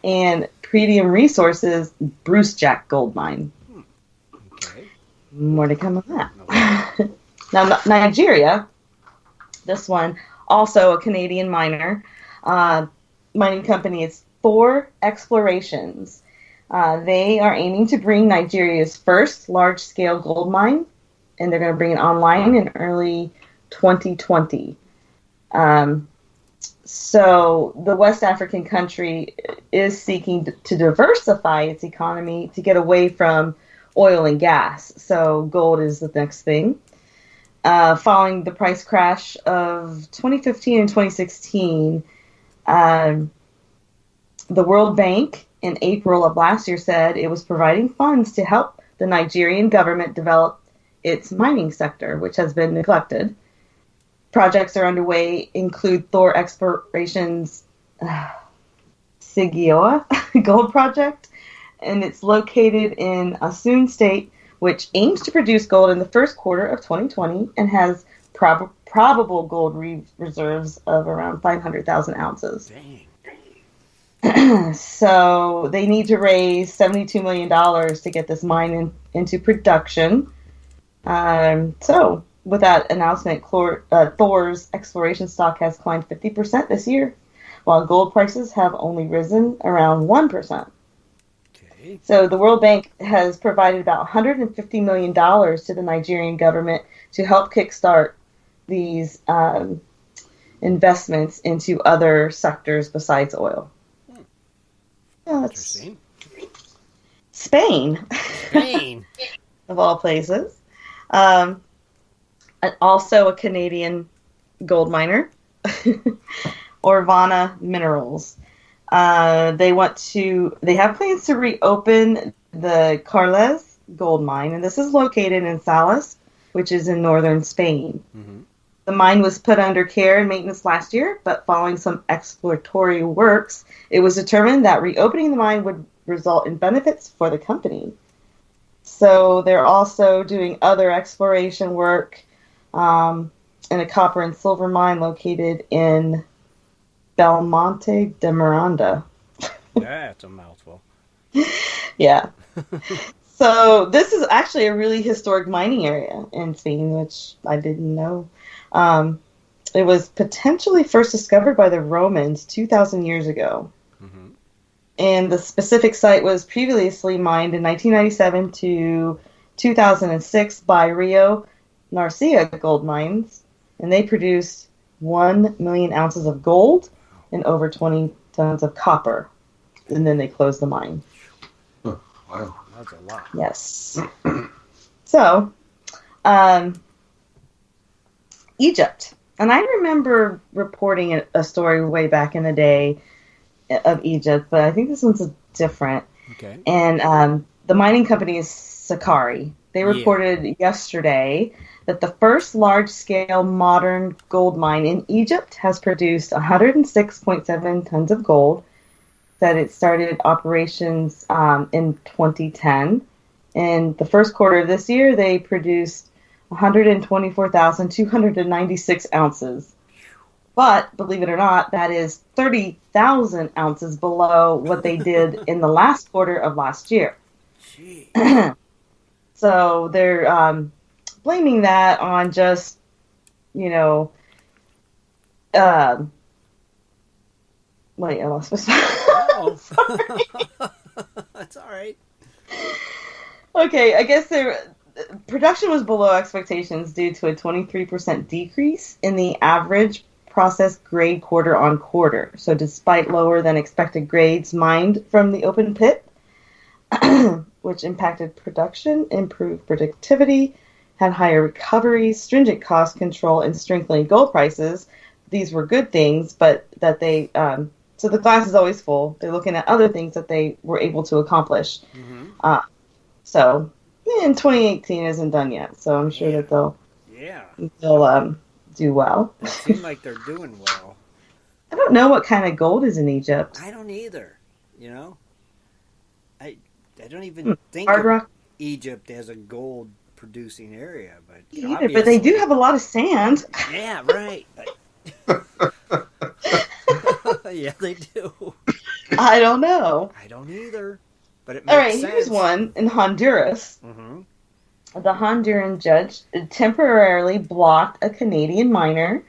and Pretium Resources' Bruce Jack Gold Mine. Okay. More to come on that. Now, Nigeria, this one, also a Canadian miner, mining company, is Thor Explorations. They are aiming to bring Nigeria's first large-scale gold mine, and they're going to bring it online in early 2020. So the West African country is seeking to diversify its economy to get away from oil and gas. So gold is the next thing. Following the price crash of 2015 and 2016, the World Bank in April of last year said it was providing funds to help the Nigerian government develop its mining sector, which has been neglected. Projects are underway include Thor Explorations' Sigioa Gold Project, and it's located in Asun State, which aims to produce gold in the first quarter of 2020 and has probable gold reserves of around 500,000 ounces. Dang. So they need to raise $72 million to get this mine into production. So with that announcement, Thor's exploration stock has climbed 50% this year, while gold prices have only risen around 1%. Okay. So the World Bank has provided about $150 million to the Nigerian government to help kickstart these investments into other sectors besides oil. Yeah, that's Interesting. Spain. Spain. Of all places. Also a Canadian gold miner, Orvana Minerals. They have plans to reopen the Carles gold mine, and this is located in Salas, which is in northern Spain. Mm-hmm. The mine was put under care and maintenance last year, but following some exploratory works, it was determined that reopening the mine would result in benefits for the company. So they're also doing other exploration work in a copper and silver mine located in Belmonte de Miranda. That's a mouthful. Yeah. So this is actually a really historic mining area in Spain, which I didn't know. It was potentially first discovered by the Romans 2,000 years ago. Mm-hmm. And the specific site was previously mined in 1997 to 2006 by Rio Narcia Gold Mines, and they produced 1 million ounces of gold and over 20 tons of copper. And then they closed the mine. Oh, wow. That's a lot. Yes. So, Egypt. And I remember reporting a story way back in the day of Egypt, but I think this one's different. Okay. And the mining company is Sakari. They reported yesterday that the first large-scale modern gold mine in Egypt has produced 106.7 tons of gold, that it started operations in 2010. In the first quarter of this year, they produced 124,296 ounces. But, believe it or not, that is 30,000 ounces below what they did in the last quarter of last year. So they're blaming that on just, wait, I lost my spot. Oh. That's all right. Okay, I guess production was below expectations due to a 23% decrease in the average processed grade quarter on quarter. So despite lower than expected grades mined from the open pit, which impacted production, improved productivity, had higher recoveries, stringent cost control, and strengthening gold prices. These were good things, but that they so the glass is always full. They're looking at other things that they were able to accomplish. Mm-hmm. So, and 2018 isn't done yet, so I'm sure that they'll do well. It seems like they're doing well. I don't know what kind of gold is in Egypt. I don't either. You know, I don't even think of Egypt as a gold producing area, but but they do have a lot of sand. Yeah, right. Yeah, they do. I don't know. I don't either. But it makes All right, sense. here's one in Honduras. Mm-hmm. The Honduran judge temporarily blocked a Canadian miner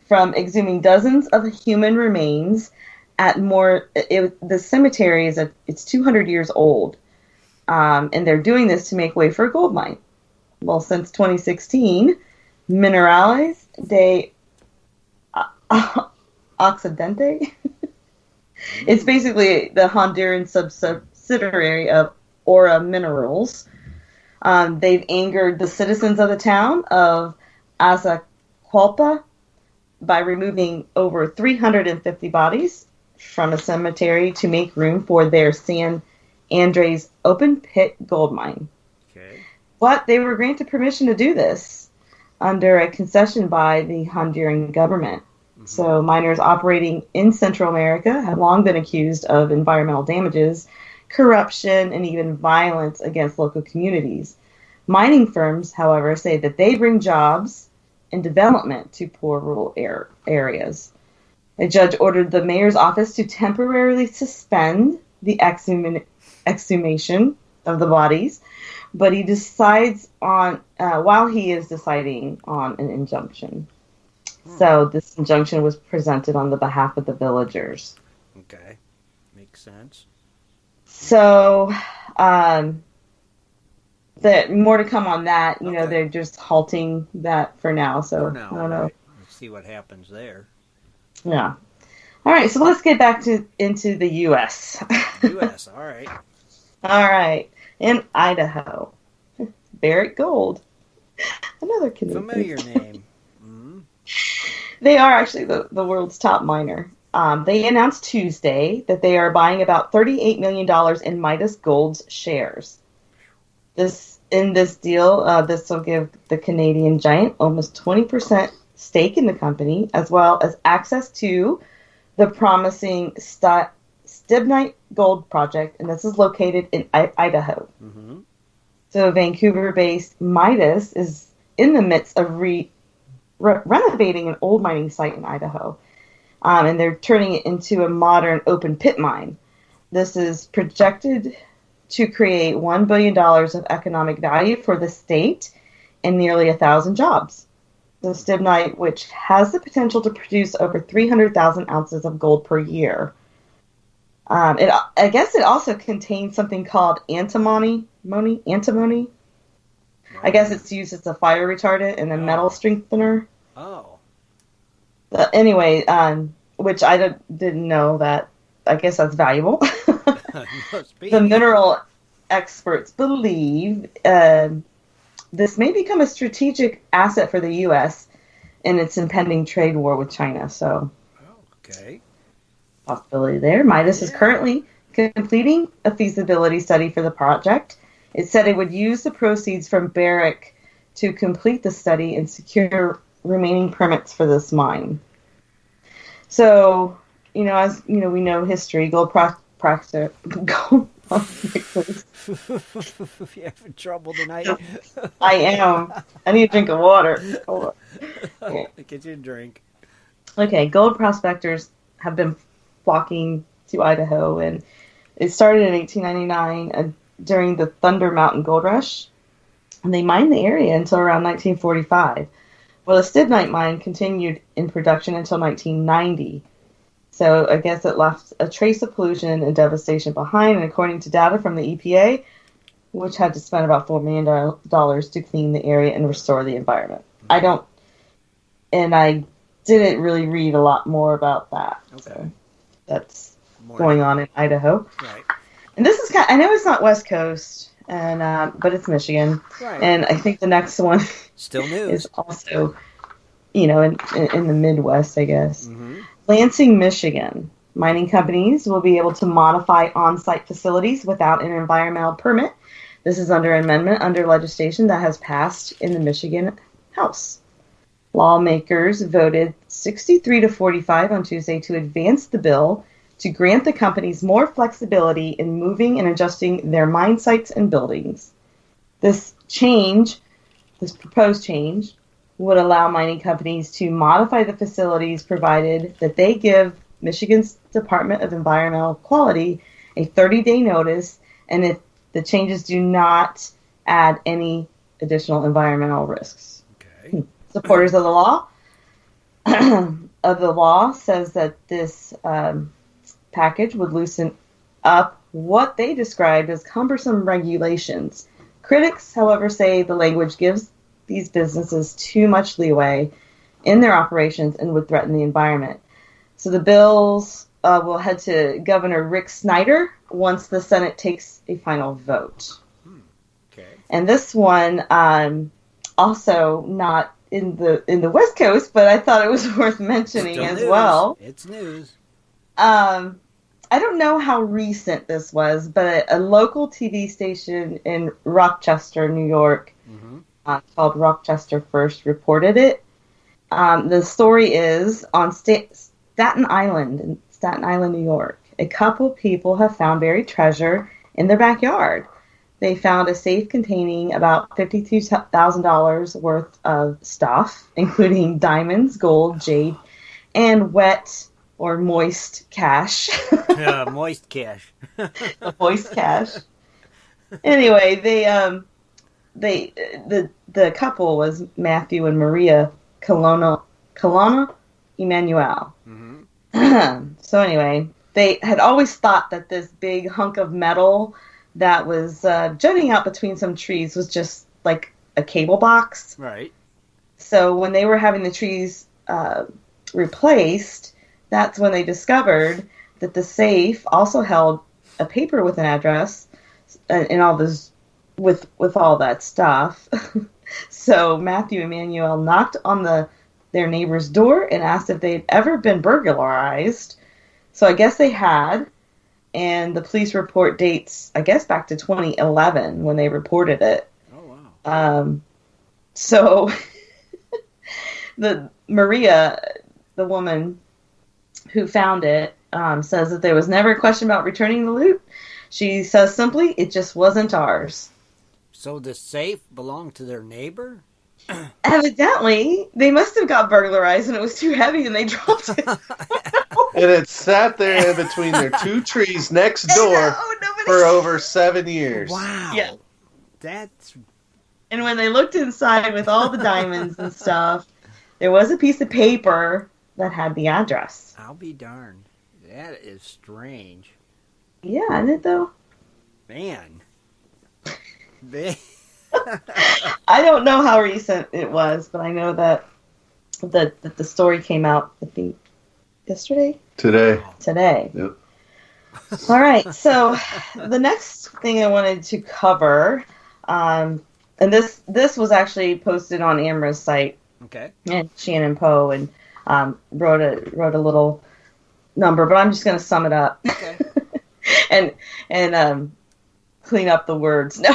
from exhuming dozens of human remains at the cemetery it's 200 years old, and they're doing this to make way for a gold mine. Well, since 2016, Minerales de Occidente. It's basically the Honduran subsidiary of Aura Minerals. They've angered the citizens of the town of Azacualpa by removing over 350 bodies from a cemetery to make room for their San Andres open pit gold mine. Okay. But they were granted permission to do this under a concession by the Honduran government. So miners operating in Central America have long been accused of environmental damages, corruption, and even violence against local communities. Mining firms, however, say that they bring jobs and development to poor rural areas. A judge ordered the mayor's office to temporarily suspend the exhumation of the bodies, but he decides on while he is deciding on an injunction. So this injunction was presented on the behalf of the villagers. Okay. Makes sense. So, more to come on that. You know, they're just halting that for now. So, I don't know. Right. Let's see what happens there. Yeah. All right. So let's get back into the U.S. U.S. All right. All right. In Idaho, Barrick Gold. Another Canadian. Familiar name. They are actually the world's top miner. They announced Tuesday that they are buying about $38 million in Midas Gold's shares. In this deal, this will give the Canadian giant almost 20% stake in the company, as well as access to the promising Stibnite Gold Project, and this is located in Idaho. Mm-hmm. So Vancouver-based Midas is in the midst of renovating an old mining site in Idaho, and they're turning it into a modern open pit mine. This is projected to create $1 billion of economic value for the state and nearly 1,000 jobs. The Stibnite, which has the potential to produce over 300,000 ounces of gold per year. I guess it also contains something called antimony. I guess it's used as a fire retardant and a metal strengthener. Oh. Anyway, which I didn't know that. I guess that's valuable. The mineral experts believe this may become a strategic asset for the U.S. in its impending trade war with China. So, okay. Possibility there. Midas is currently completing a feasibility study for the project. It said it would use the proceeds from Barrick to complete the study and secure remaining permits for this mine. So, as we know history, gold prospectors. You having trouble tonight? I am. I need a drink of water. Hold on. Okay. Get you a drink. Okay, gold prospectors have been flocking to Idaho, and it started in 1899 during the Thunder Mountain Gold Rush, and they mined the area until around 1945. Well, the Stibnite mine continued in production until 1990. So I guess it left a trace of pollution and devastation behind, and according to data from the EPA, which had to spend about $4 million to clean the area and restore the environment. I didn't really read a lot more about that. Okay. So that's going on in Idaho. Right. And this is I know it's not West Coast, and but it's Michigan. Right. And I think the next one still news is also, in the Midwest, I guess. Mm-hmm. Lansing, Michigan. Mining companies will be able to modify on-site facilities without an environmental permit. This is under amendment under legislation that has passed in the Michigan House. Lawmakers voted 63 to 45 on Tuesday to advance the bill to grant the companies more flexibility in moving and adjusting their mine sites and buildings. This proposed change, would allow mining companies to modify the facilities provided that they give Michigan's Department of Environmental Quality a 30-day notice, and if the changes do not add any additional environmental risks. Okay. Supporters of the law says that this package would loosen up what they described as cumbersome regulations. Critics, however, say the language gives these businesses too much leeway in their operations and would threaten the environment. So the bills will head to Governor Rick Snyder once the Senate takes a final vote. Okay. And this one, also not in the West Coast, but I thought it was worth mentioning Still as news. well. It's news. I don't know how recent this was, but a local TV station in Rochester, New York, called Rochester First, reported it. The story is on Staten Island, New York. A couple people have found buried treasure in their backyard. They found a safe containing about $52,000 worth of stuff, including diamonds, gold, jade, and wet or moist cash. Moist cash. Moist cash. Anyway, the couple was Matthew and Maria Colonna Emanuel. So anyway, they had always thought that this big hunk of metal that was jutting out between some trees was just like a cable box. Right. So when they were having the trees replaced, that's when they discovered that the safe also held a paper with an address and all this with all that stuff. So Matthew and Manuel knocked on their neighbor's door and asked if they'd ever been burglarized. So I guess they had, and the police report dates, I guess, back to 2011 when they reported it. Oh, wow. So the Maria, the woman who found it, says that there was never a question about returning the loot. She says simply, it just wasn't ours. So the safe belonged to their neighbor? Evidently, they must have got burglarized and it was too heavy and they dropped it. And it sat there in between their two trees next door for over 7 years. Wow. Yeah. That's... And when they looked inside with all the diamonds and stuff, there was a piece of paper that had the address. I'll be darned. That is strange. Yeah, isn't it though? Man. I don't know how recent it was, but I know that the story came out, I think, yesterday? Today. Yep. All right, so the next thing I wanted to cover, and this was actually posted on Amra's site. Okay. And Shannon Poe and wrote a little number, but I'm just going to sum it up. Okay. and clean up the words. No.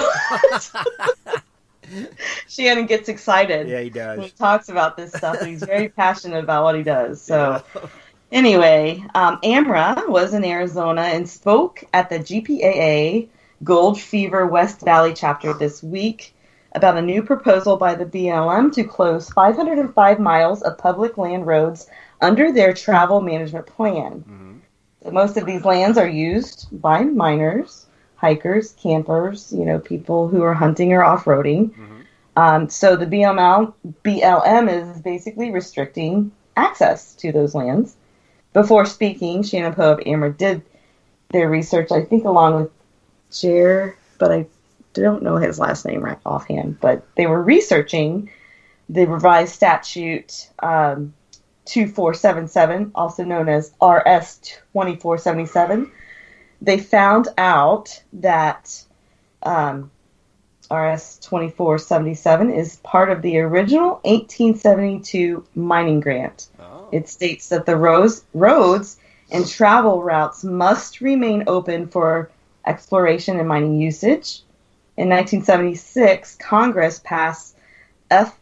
Shannon gets excited. Yeah, he does. When he talks about this stuff. He's very passionate about what he does. So, anyway, Amra was in Arizona and spoke at the GPAA Gold Fever West Valley chapter this week about a new proposal by the BLM to close 505 miles of public land roads under their travel management plan. Mm-hmm. Most of these lands are used by miners, hikers, campers, people who are hunting or off-roading. Mm-hmm. So the BLM is basically restricting access to those lands. Before speaking, Shannon Poe of Amber did their research, I think along with Jer, but I don't know his last name right offhand, but they were researching the revised statute 2477, also known as RS 2477. They found out that RS 2477 is part of the original 1872 mining grant. Oh. It states that the roads and travel routes must remain open for exploration and mining usage. In 1976, Congress passed FLPMA,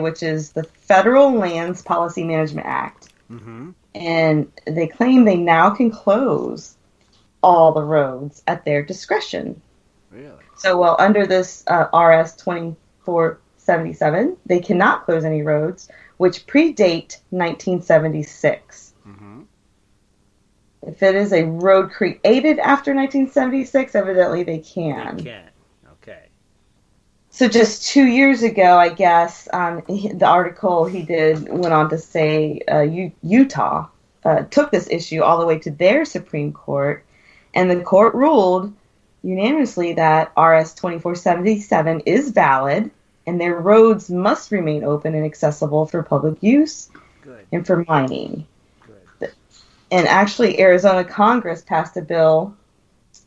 which is the Federal Lands Policy Management Act. Mm-hmm. And they claim they now can close all the roads at their discretion. Really? So, well, under this RS 2477, they cannot close any roads which predate 1976. Mm-hmm. If it is a road created after 1976, evidently they can. They can. Okay. So just 2 years ago, I guess, the article he did went on to say Utah took this issue all the way to their Supreme Court, and the court ruled unanimously that RS 2477 is valid, and their roads must remain open and accessible for public use and for mining. Good. And actually, Arizona Congress passed a bill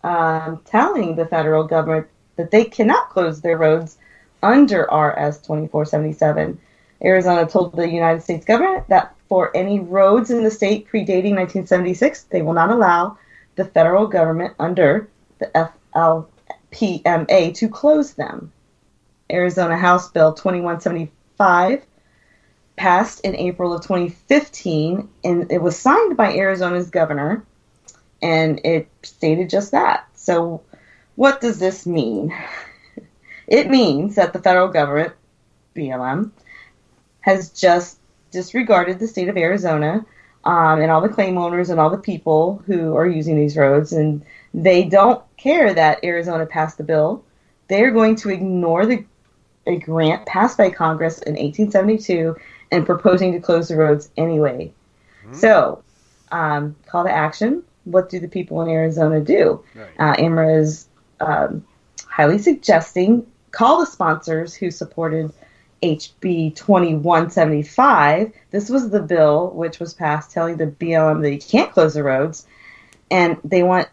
telling the federal government that they cannot close their roads under RS 2477. Arizona told the United States government that for any roads in the state predating 1976, they will not allow the federal government under the FLPMA to close them. Arizona House Bill 2175 passed in April of 2015, and it was signed by Arizona's governor, and it stated just that. So what does this mean? It means that the federal government, BLM, has just disregarded the state of Arizona and all the claim owners and all the people who are using these roads, and they don't care that Arizona passed the bill. They're going to ignore a grant passed by Congress in 1872 and proposing to close the roads anyway. Mm-hmm. So, call to action. What do the people in Arizona do? Right. AMRA is highly suggesting call the sponsors who supported HB 2175. This was the bill which was passed telling the BLM that you can't close the roads, and they want,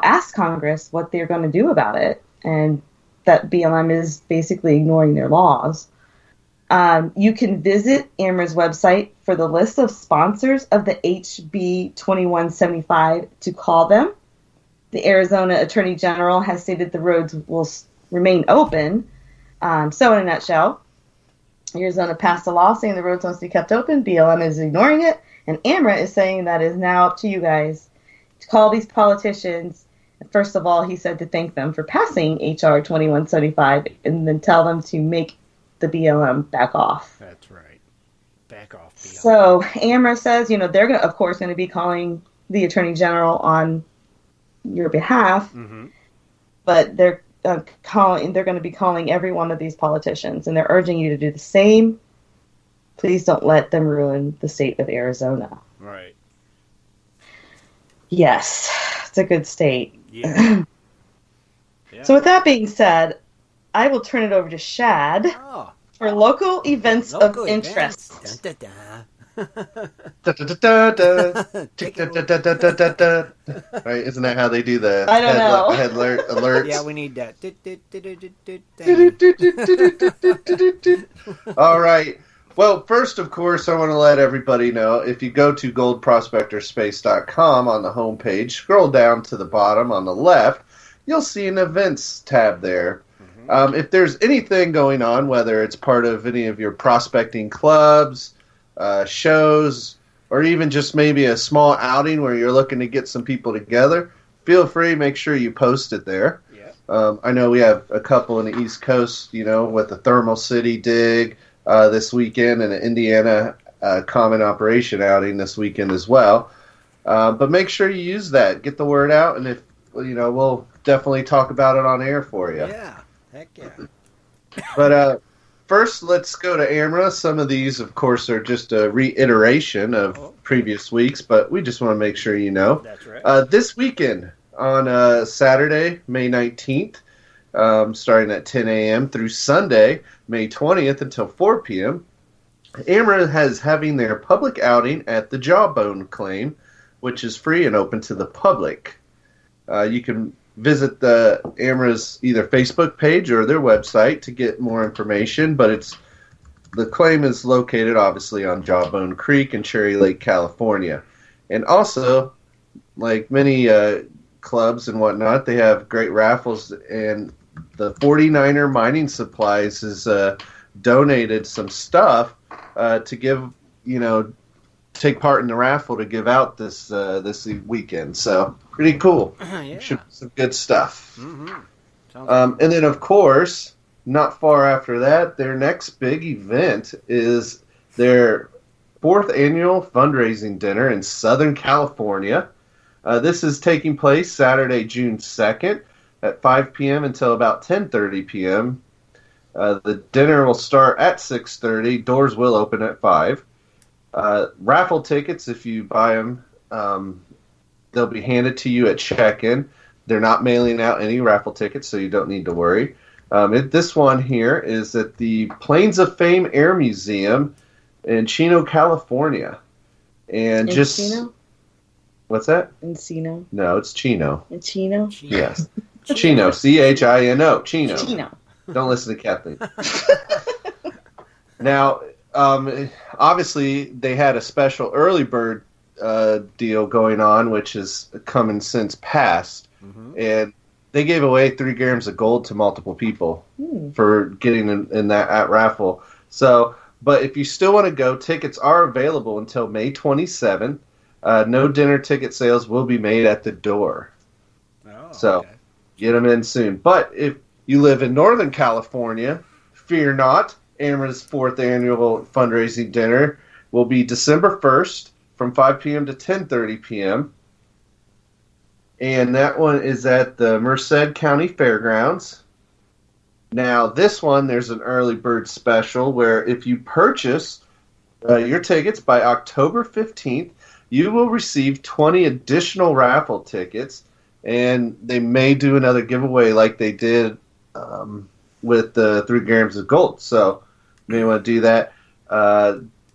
ask Congress what they're going to do about it, and that BLM is basically ignoring their laws. You can visit AMRA's website for the list of sponsors of the HB 2175 to call them. The Arizona Attorney General has stated the roads will remain open. So in a nutshell, Arizona passed a law saying the roads must be kept open. BLM is ignoring it. And AMRA is saying that is now up to you guys to call these politicians. First of all, he said to thank them for passing HR 2175 and then tell them to make the BLM back off. That's right. Back off, BLM. So AMRA says, they're going to, of course, going to be calling the Attorney General on your behalf, mm-hmm. but they're going to be calling every one of these politicians, and they're urging you to do the same. Please don't let them ruin the state of Arizona. Right. Yes, it's a good state. Yeah. Yeah. So with that being said, I will turn it over to Shad for local events of interest. Dun, dun, dun. Right, isn't that how they do the I don't know. head alerts? Yeah, we need that. All right. Well, first, of course, I want to let everybody know, if you go to goldprospectorspace.com on the homepage, scroll down to the bottom on the left, you'll see an events tab there. Mm-hmm. If there's anything going on, whether it's part of any of your prospecting clubs, shows, or even just maybe a small outing where you're looking to get some people together, feel free, make sure you post it there. Yeah. I know we have a couple in the East Coast, with the Thermal City dig this weekend and the Indiana Common Operation outing this weekend as well. But make sure you use that, get the word out, and if we'll definitely talk about it on air for you. Yeah, heck yeah. But first, let's go to AMRA. Some of these, of course, are just a reiteration of previous weeks, but we just want to make sure you know. That's right. This weekend, on Saturday, May 19th, starting at 10 a.m. through Sunday, May 20th until 4 p.m., AMRA has having their public outing at the Jawbone Claim, which is free and open to the public. You can visit the AMRA's either Facebook page or their website to get more information, but the claim is located obviously on Jawbone Creek in Cherry Lake, California. And also, like many clubs and whatnot, they have great raffles, and the 49er Mining Supplies has donated some stuff to give, take part in the raffle to give out this weekend. So pretty cool. Yeah. Should be some good stuff. Mm-hmm. And then, of course, not far after that, their next big event is their 4th annual fundraising dinner in Southern California. This is taking place Saturday, June 2nd at 5 p.m. until about 10:30 p.m. The dinner will start at 6:30. Doors will open at 5. Raffle tickets, if you buy them, they'll be handed to you at check-in. They're not mailing out any raffle tickets, so you don't need to worry. This one here is at the Plains of Fame Air Museum in Chino, California. And Chino? What's that? Encino. No, it's Chino. Chino? Yes. Chino, Chino. Chino. Don't listen to Kathleen. Now, obviously, they had a special early bird deal going on, which is coming since past, and they gave away 3 grams of gold to multiple people for getting in that raffle. So, but if you still want to go, tickets are available until May 27th. No dinner ticket sales will be made at the door. So, get them in soon. But if you live in Northern California, fear not. AMRA's 4th annual fundraising dinner will be December 1st from 5 p.m. to 10:30 p.m. And that one is at the Merced County Fairgrounds. Now, this one, there's an early bird special where if you purchase your tickets by October 15th, you will receive 20 additional raffle tickets, and they may do another giveaway like they did with the 3 grams of gold. So you may want to do that.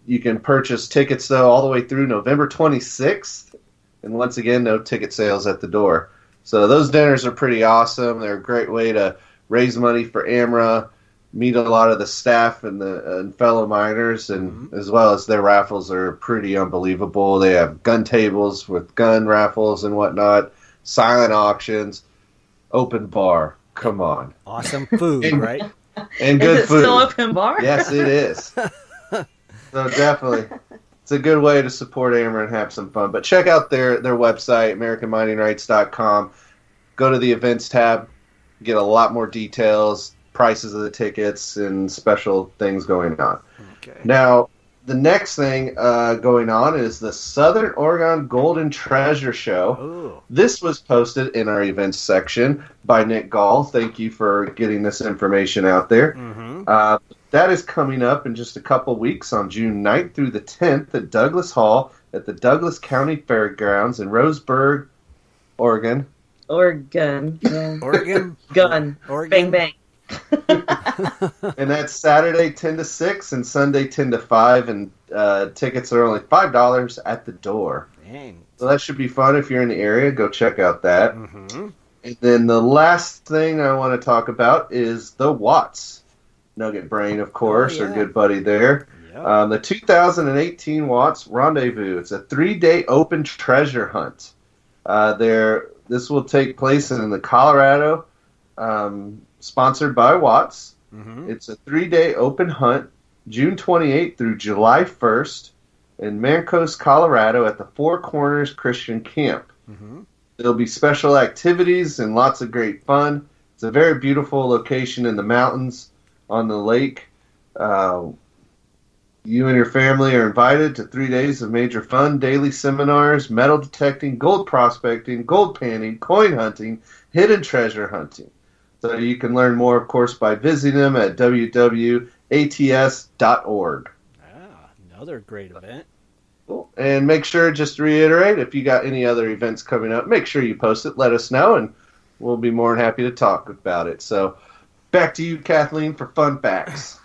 You can purchase tickets, though, all the way through November 26th. And once again, no ticket sales at the door. So those dinners are pretty awesome. They're a great way to raise money for AMRA, meet a lot of the staff and fellow miners, and as well as their raffles are pretty unbelievable. They have gun tables with gun raffles and whatnot, silent auctions, open bar. Come on. Awesome food, right? And good Is it food. still open bar? Yes, it is. So definitely, it's a good way to support AMRA and have some fun. But check out their website, AmericanMiningRights.com. Go to the events tab, get a lot more details, prices of the tickets, and special things going on. Okay. Now, the next thing going on is the Southern Oregon Golden Treasure Show. Ooh. This was posted in our events section by Nick Gall. Thank you for getting this information out there. That is coming up in just a couple weeks on June 9th through the 10th at Douglas Hall at the Douglas County Fairgrounds in Roseburg, Oregon. Oregon. Yeah. Oregon? Gun. Oregon? Bang, bang. And that's Saturday 10 to 6 and Sunday 10 to 5, and tickets are only $5 at the door. Dang. So that should be fun if you're in the area. Go check out that. Mm-hmm. And then the last thing I want to talk about is the Watts. Nugget Brain, of course, our good buddy there. Yep. The 2018 Watts Rendezvous. It's a 3-day open treasure hunt. This will take place in the Colorado, sponsored by Watts. Mm-hmm. It's a 3-day open hunt, June 28th through July 1st in Mancos, Colorado at the Four Corners Christian Camp. Mm-hmm. There'll be special activities and lots of great fun. It's a very beautiful location in the mountains on the lake. You and your family are invited to 3 days of major fun, daily seminars, metal detecting, gold prospecting, gold panning, coin hunting, hidden treasure hunting. So you can learn more, of course, by visiting them at www.amra.com. ats.org. Another great event. Cool. And make sure, just to reiterate, if you got any other events coming up, make sure you post it. Let us know, and we'll be more than happy to talk about it. So, back to you, Kathleen, for fun facts.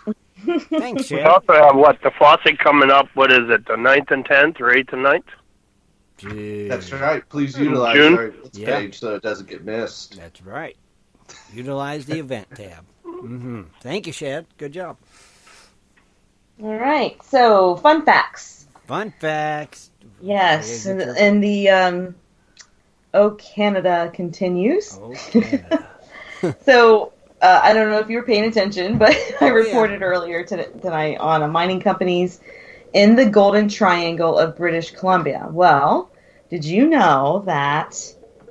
Thanks, We Shad. also have, the Fawcett coming up, what is it, the 9th and 10th, or 8th and 9th? That's right. Please utilize June? our events page so it doesn't get missed. That's right. Utilize the event tab. Thank you, Shad. Good job. All right. So, fun facts. Fun facts. Yes, Yeah, good and the Oh Canada continues. Oh, Canada. So, I don't know if you were paying attention, but I reported earlier tonight on mining companies in the Golden Triangle of British Columbia. Well, did you know that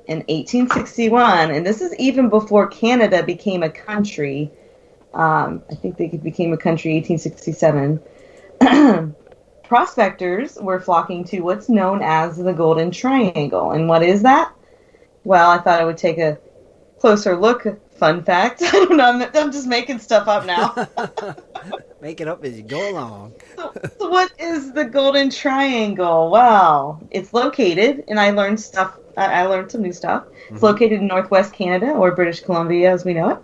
in 1861, and this is even before Canada became a country, I think they became a country 1867, prospectors were flocking to what's known as the Golden Triangle. And what is that? Well, I thought I would take a closer look. Fun fact. I don't know. I'm just making stuff up now. Make it up as you go along. So what is the Golden Triangle? Well, it's located, and I learned stuff. I learned some new stuff. It's located in Northwest Canada, or British Columbia as we know it.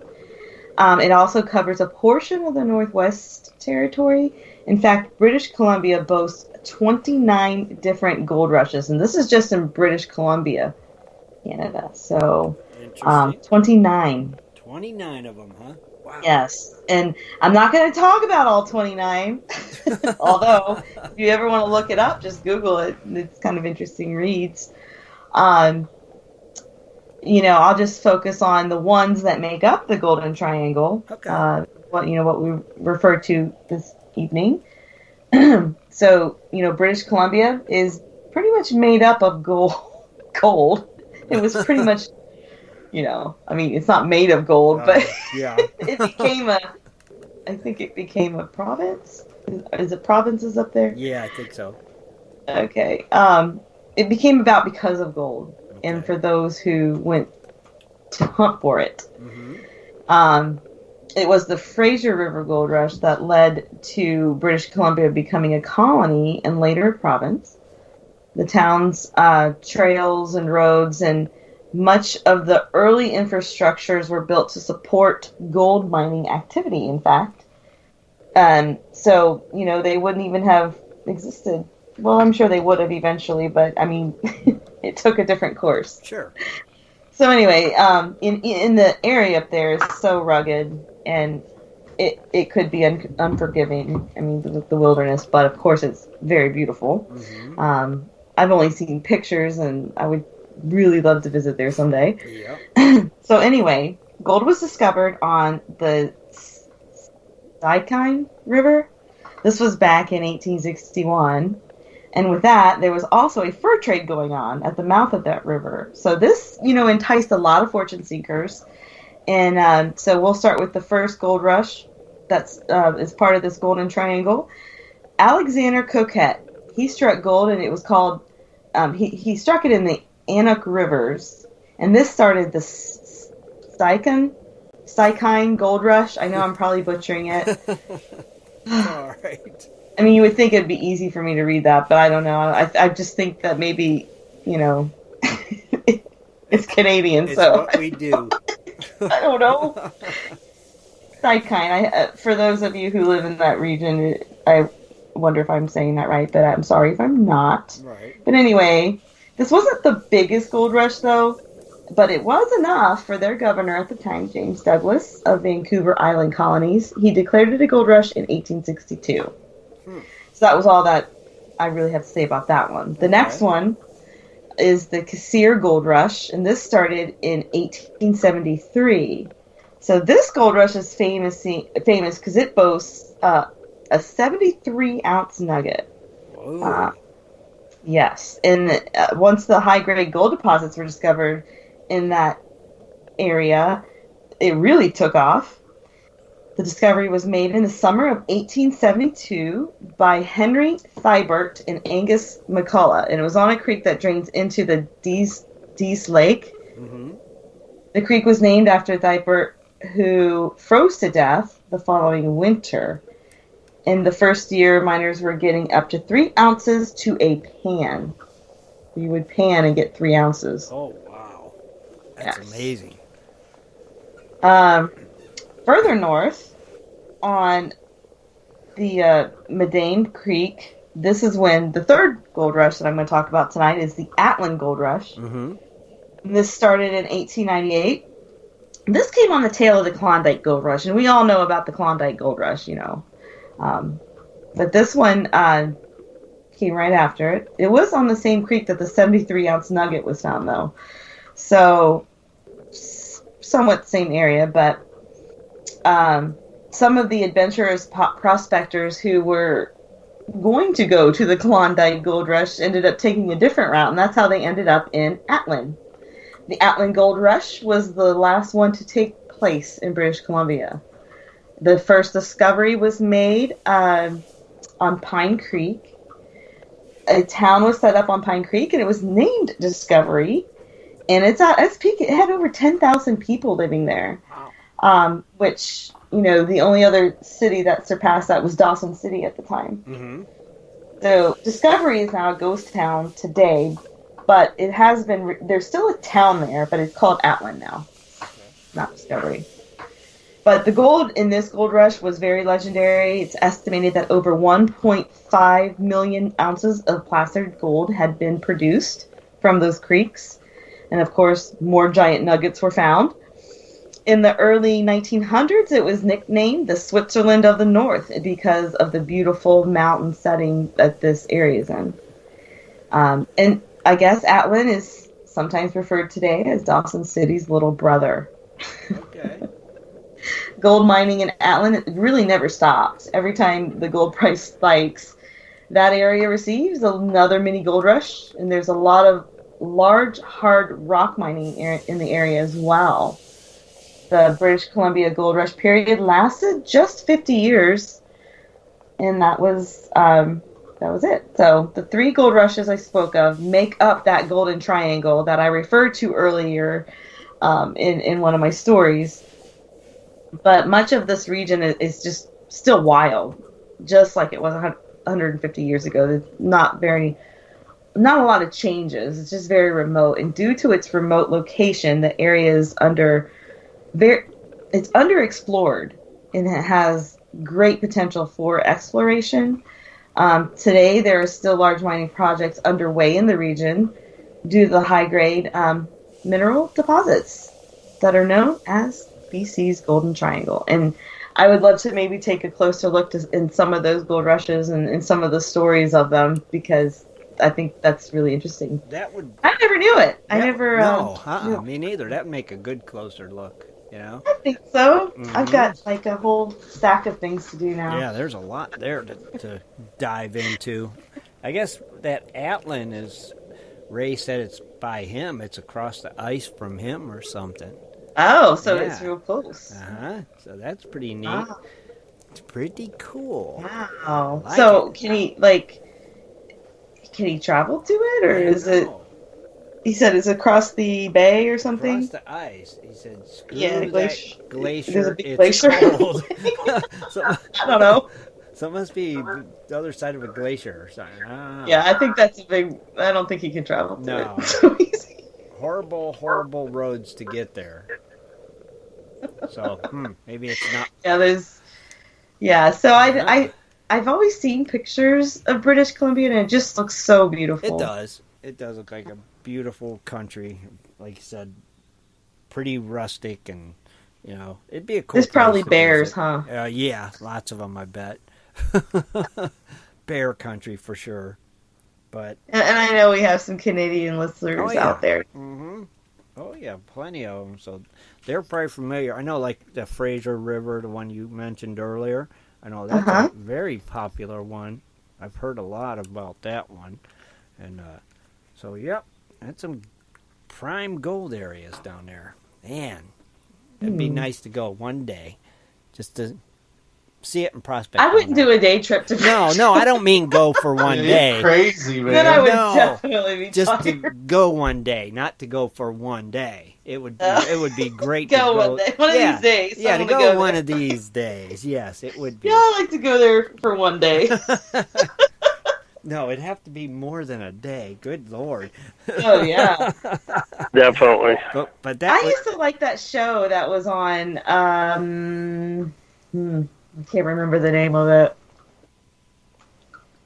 It also covers a portion of the Northwest Territory. In fact, British Columbia boasts 29 different gold rushes, and this is just in British Columbia, Canada. So, 29. 29 of them, huh? Wow. Yes, and I'm not going to talk about all 29, although if you ever want to look it up, just Google it. It's kind of interesting reads. I'll just focus on the ones that make up the Golden Triangle. Okay. What we refer to this evening. So, British Columbia is pretty much made up of gold. It was pretty much, it's not made of gold, but Yeah. it became a province. Is it provinces up there? Yeah, I think so. Okay. It became about because of gold, and for those who went to hunt for it. It was the Fraser River Gold Rush that led to British Columbia becoming a colony and later a province. The town's trails and roads and much of the early infrastructures were built to support gold mining activity, in fact. So, they wouldn't even have existed. Well, I'm sure they would have eventually, but, it took a different course. Sure. So anyway, in the area up there is so rugged, and it could be unforgiving. The wilderness, but of course it's very beautiful. I've only seen pictures, and I would really love to visit there someday. Yeah. So anyway, gold was discovered on the Stikine River. This was back in 1861. And with that, there was also a fur trade going on at the mouth of that river. So this, enticed a lot of fortune seekers. And so we'll start with the first gold rush that's is part of this Golden Triangle. Alexander Coquette, he struck gold, and it was called, he struck it in the Annock Rivers. And this started the Stikine Gold Rush. I know I'm probably butchering it. All right. You would think it'd be easy for me to read that, but I don't know. I just think that maybe, it's Canadian, It's so what we do. I don't know. Stikine. For those of you who live in that region, I wonder if I'm saying that right, but I'm sorry if I'm not. Right. But anyway, this wasn't the biggest gold rush, though, but it was enough for their governor at the time, James Douglas, of Vancouver Island Colonies. He declared it a gold rush in 1862. So that was all that I really have to say about that one. The next one is the Cassiar Gold Rush, and this started in 1873. So this gold rush is famous because it boasts a 73-ounce nugget. Yes, and once the high-grade gold deposits were discovered in that area, it really took off. The discovery was made in the summer of 1872 by Henry Thibert and Angus McCullough, and it was on a creek that drains into the Dease Lake. The creek was named after Thibert, who froze to death the following winter. In the first year, miners were getting up to 3 ounces to a pan. You would pan and get 3 ounces. Oh, wow. That's amazing. Further north, on the Medane Creek, this is when the third gold rush that I'm going to talk about tonight is the Atlin Gold Rush. Mm-hmm. This started in 1898. This came on the tail of the Klondike Gold Rush, and we all know about the Klondike Gold Rush, you know. But this one came right after it. It was on the same creek that the 73-ounce nugget was found, though. So, somewhat same area, but some of the adventurous prospectors who were going to go to the Klondike Gold Rush ended up taking a different route, and that's how they ended up in Atlin. The Atlin Gold Rush was the last one to take place in British Columbia. The first discovery was made on Pine Creek. A town was set up on Pine Creek, and it was named Discovery. And it's at its peak. It had over 10,000 people living there, which, you know, the only other city that surpassed that was Dawson City at the time. Mm-hmm. So Discovery is now a ghost town today, but it has been. There's still a town there, but it's called Atlin now, not Discovery. But the gold in this gold rush was very legendary. It's estimated that over 1.5 million ounces of placer gold had been produced from those creeks. And of course, more giant nuggets were found. In the early 1900s, it was nicknamed the Switzerland of the North because of the beautiful mountain setting that this area is in. And I guess Atlin is sometimes referred today as Dawson City's little brother. Okay. Gold mining in Atlin really never stops. Every time the gold price spikes, that area receives another mini gold rush, and there's a lot of large, hard rock mining in the area as well. The British Columbia Gold Rush period lasted just 50 years, and that was it. So the 3 gold rushes I spoke of make up that golden triangle that I referred to earlier in one of my stories. But much of this region is just still wild, just like it was 150 years ago. There's not a lot of changes. It's just very remote, and due to its remote location, the area is underexplored, and it has great potential for exploration. Today, there are still large mining projects underway in the region due to the high-grade mineral deposits that are known as BC's Golden Triangle. And I would love to maybe take a closer look in some of those gold rushes and some of the stories of them, because I think that's really interesting. I never knew it. Me neither. That'd make a good closer look, you know? I think so. Mm-hmm. I've got like a whole stack of things to do now. Yeah, there's a lot there to dive into. I guess that Atlin is, Ray said it's by him. It's across the ice from him or something. Oh, so it's real close. Uh-huh. So that's pretty neat. Wow. It's pretty cool. Wow. So can he travel to it, or is it? He said it's across the bay or something. Across the ice. He said, "Screw that glacier. There's a big it's glacier. cold." I don't know. So it must be the other side of a glacier or something. Yeah, I think that's a big. I don't think he can travel to it. So horrible, horrible roads to get there. So maybe it's not. Yeah, there's. Yeah, so I've always seen pictures of British Columbia, and it just looks so beautiful. It does. It does look like a beautiful country. Like you said, pretty rustic, and you know, it'd be a cool. There's probably place to bears, visit. huh? Yeah, lots of them, I bet. Bear country for sure. But and I know we have some Canadian listeners out there. Mm-hmm. Oh yeah, plenty of them. So they're probably familiar. I know, like the Fraser River, the one you mentioned earlier. I know that's a very popular one. I've heard a lot about that one. And so, yep, that's some prime gold areas down there. Man, it'd be nice to go one day, just to see it in Prospect. I wouldn't do a day trip to. No, I don't mean go for one day. Crazy, man. Then I would No. definitely be Just tired. to go one day, not to go for one day. It would be great Go to go one day. One of these days. Yeah, to I'm gonna go go one there. of these days. Yes, it would be. Yeah, I like to go there for one day. No, it'd have to be more than a day. Good Lord. Oh yeah. Definitely. But that I used to like that show that was on. I can't remember the name of it.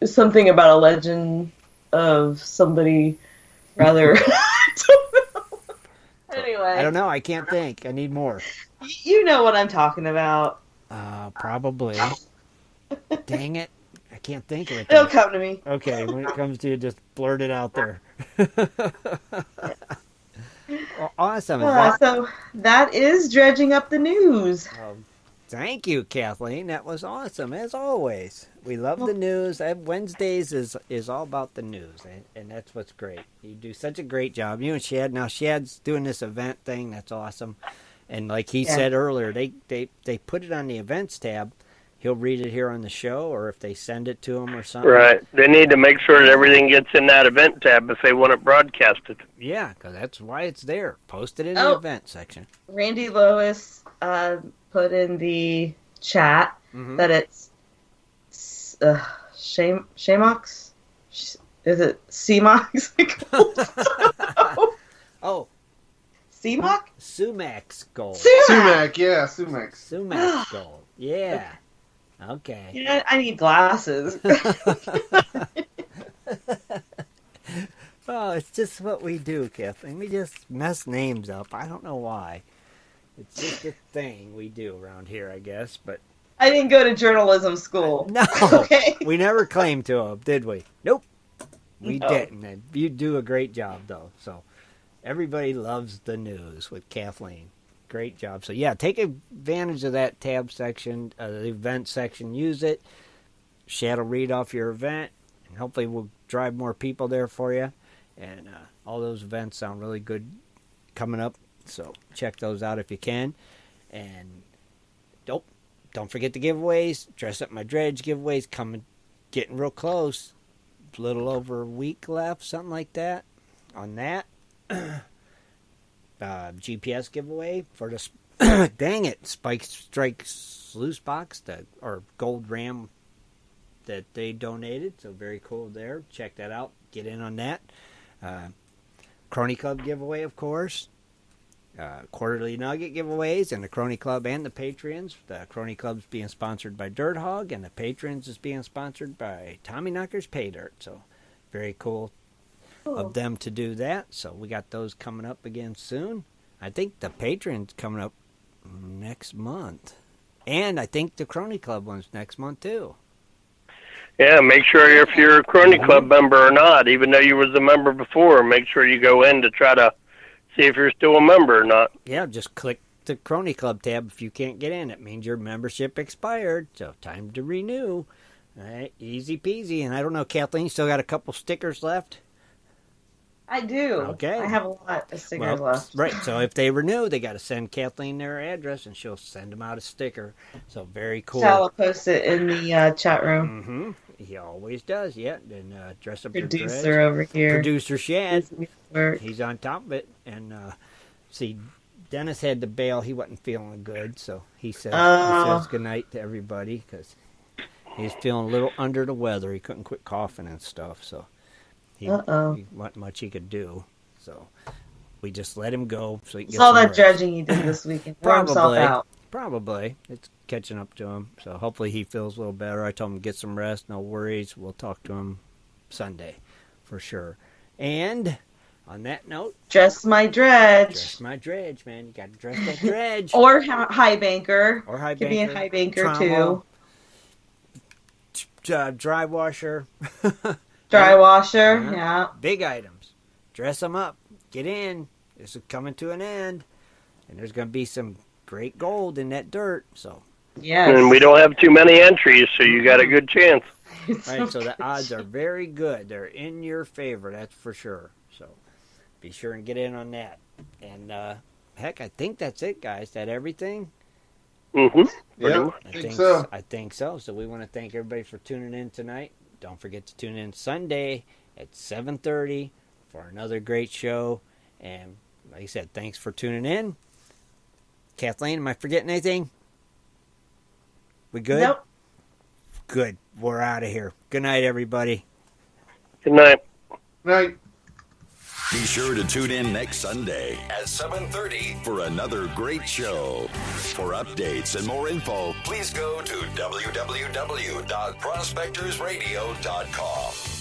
Something about a legend of somebody. Rather, I don't know. Anyway, I don't know. I can't think. I need more. You know what I'm talking about. Probably. Dang it. I can't think of it. It'll come to me. Okay, when it comes to you, just blurt it out there. Well, awesome. So that is dredging up the news. Thank you, Kathleen. That was awesome, as always. We love the news. Wednesdays is all about the news, and that's what's great. You do such a great job. You and Shad. Now, Shad's doing this event thing. That's awesome. And like he said earlier, they put it on the events tab. He'll read it here on the show, or if they send it to him or something. Right. They need to make sure that everything gets in that event tab if they want it broadcasted. Yeah, because that's why it's there. Post it in the event section. Randy Lois put in the chat that it's Shamox. Is it CMOX? Oh. CMOC? Sumax Gold. Sumac, yeah, Sumac. Sumax Gold. Yeah. Okay. Yeah, I need glasses. Oh, it's just what we do, Kathleen. We just mess names up. I don't know why. It's just a thing we do around here, I guess. But I didn't go to journalism school. no, Okay. we never claimed to have, did we? Nope, we didn't. And you do a great job, though. So everybody loves the news with Kathleen. Great job. So yeah, take advantage of that tab section, the event section. Use it. Shad will read off your event, and hopefully we'll drive more people there for you. And all those events sound really good coming up. So check those out if you can. And don't forget the giveaways. Dress Up My Dredge giveaways getting real close. A little over a week left, something like that. On that. GPS giveaway for the dang it, Spike Strike Sluice Box, or Gold Ram that they donated. So very cool there. Check that out. Get in on that. Crony Club giveaway, of course. Quarterly Nugget giveaways, and the Crony Club and the Patreons. The Crony Club's being sponsored by Dirt Hog, and the Patrons is being sponsored by Tommy Knocker's Pay Dirt. So very cool of them to do that. So we got those coming up again soon. I think the Patreon's coming up next month. And I think the Crony Club one's next month too. Yeah, make sure if you're a Crony Club member or not, even though you was a member before, make sure you go in to try to see if you're still a member or not. Yeah, just click the Crony Club tab if you can't get in. It means your membership expired, so time to renew. All right, easy peasy. And I don't know, Kathleen, you still got a couple stickers left? I do. Okay. I have a lot of stickers left. Right, so if they renew, they got to send Kathleen their address, and she'll send them out a sticker. So very cool. Shall post it in the chat room. Mm-hmm. He always does, yeah. And Dress Up Your Producer Dredge. over here. Producer Shad. Work. He's on top of it. And see, Dennis had to bail. He wasn't feeling good, so he says goodnight to everybody because he's feeling a little under the weather. He couldn't quit coughing and stuff, so he wasn't much he could do. So we just let him go so he can get all some that rest. dredging he did this weekend. Wore himself out. Probably. It's catching up to him. So hopefully he feels a little better. I told him to get some rest. No worries. We'll talk to him Sunday for sure. And on that note, Dress My Dredge. Dress My Dredge, man. You got to dress that dredge. Or high banker. Or high Could banker. be a high banker Trauma. too. Dry washer. Dry washer. Yeah. Big items. Dress them up. Get in. This is coming to an end. And there's going to be some great gold in that dirt. So. Yes. And we don't have too many entries, so you got a good chance. Right, so the odds are very good. They're in your favor, that's for sure. So be sure and get in on that. And heck, I think that's it, guys. That everything? Mm-hmm. Yeah, I think so. So we want to thank everybody for tuning in tonight. Don't forget to tune in Sunday at 7:30 for another great show. And like I said, thanks for tuning in. Kathleen, am I forgetting anything? We good? Nope. Good. We're out of here. Good night, everybody. Good night. Night. Be sure to tune in next Sunday at 7:30 for another great show. For updates and more info, please go to www.prospectorsradio.com.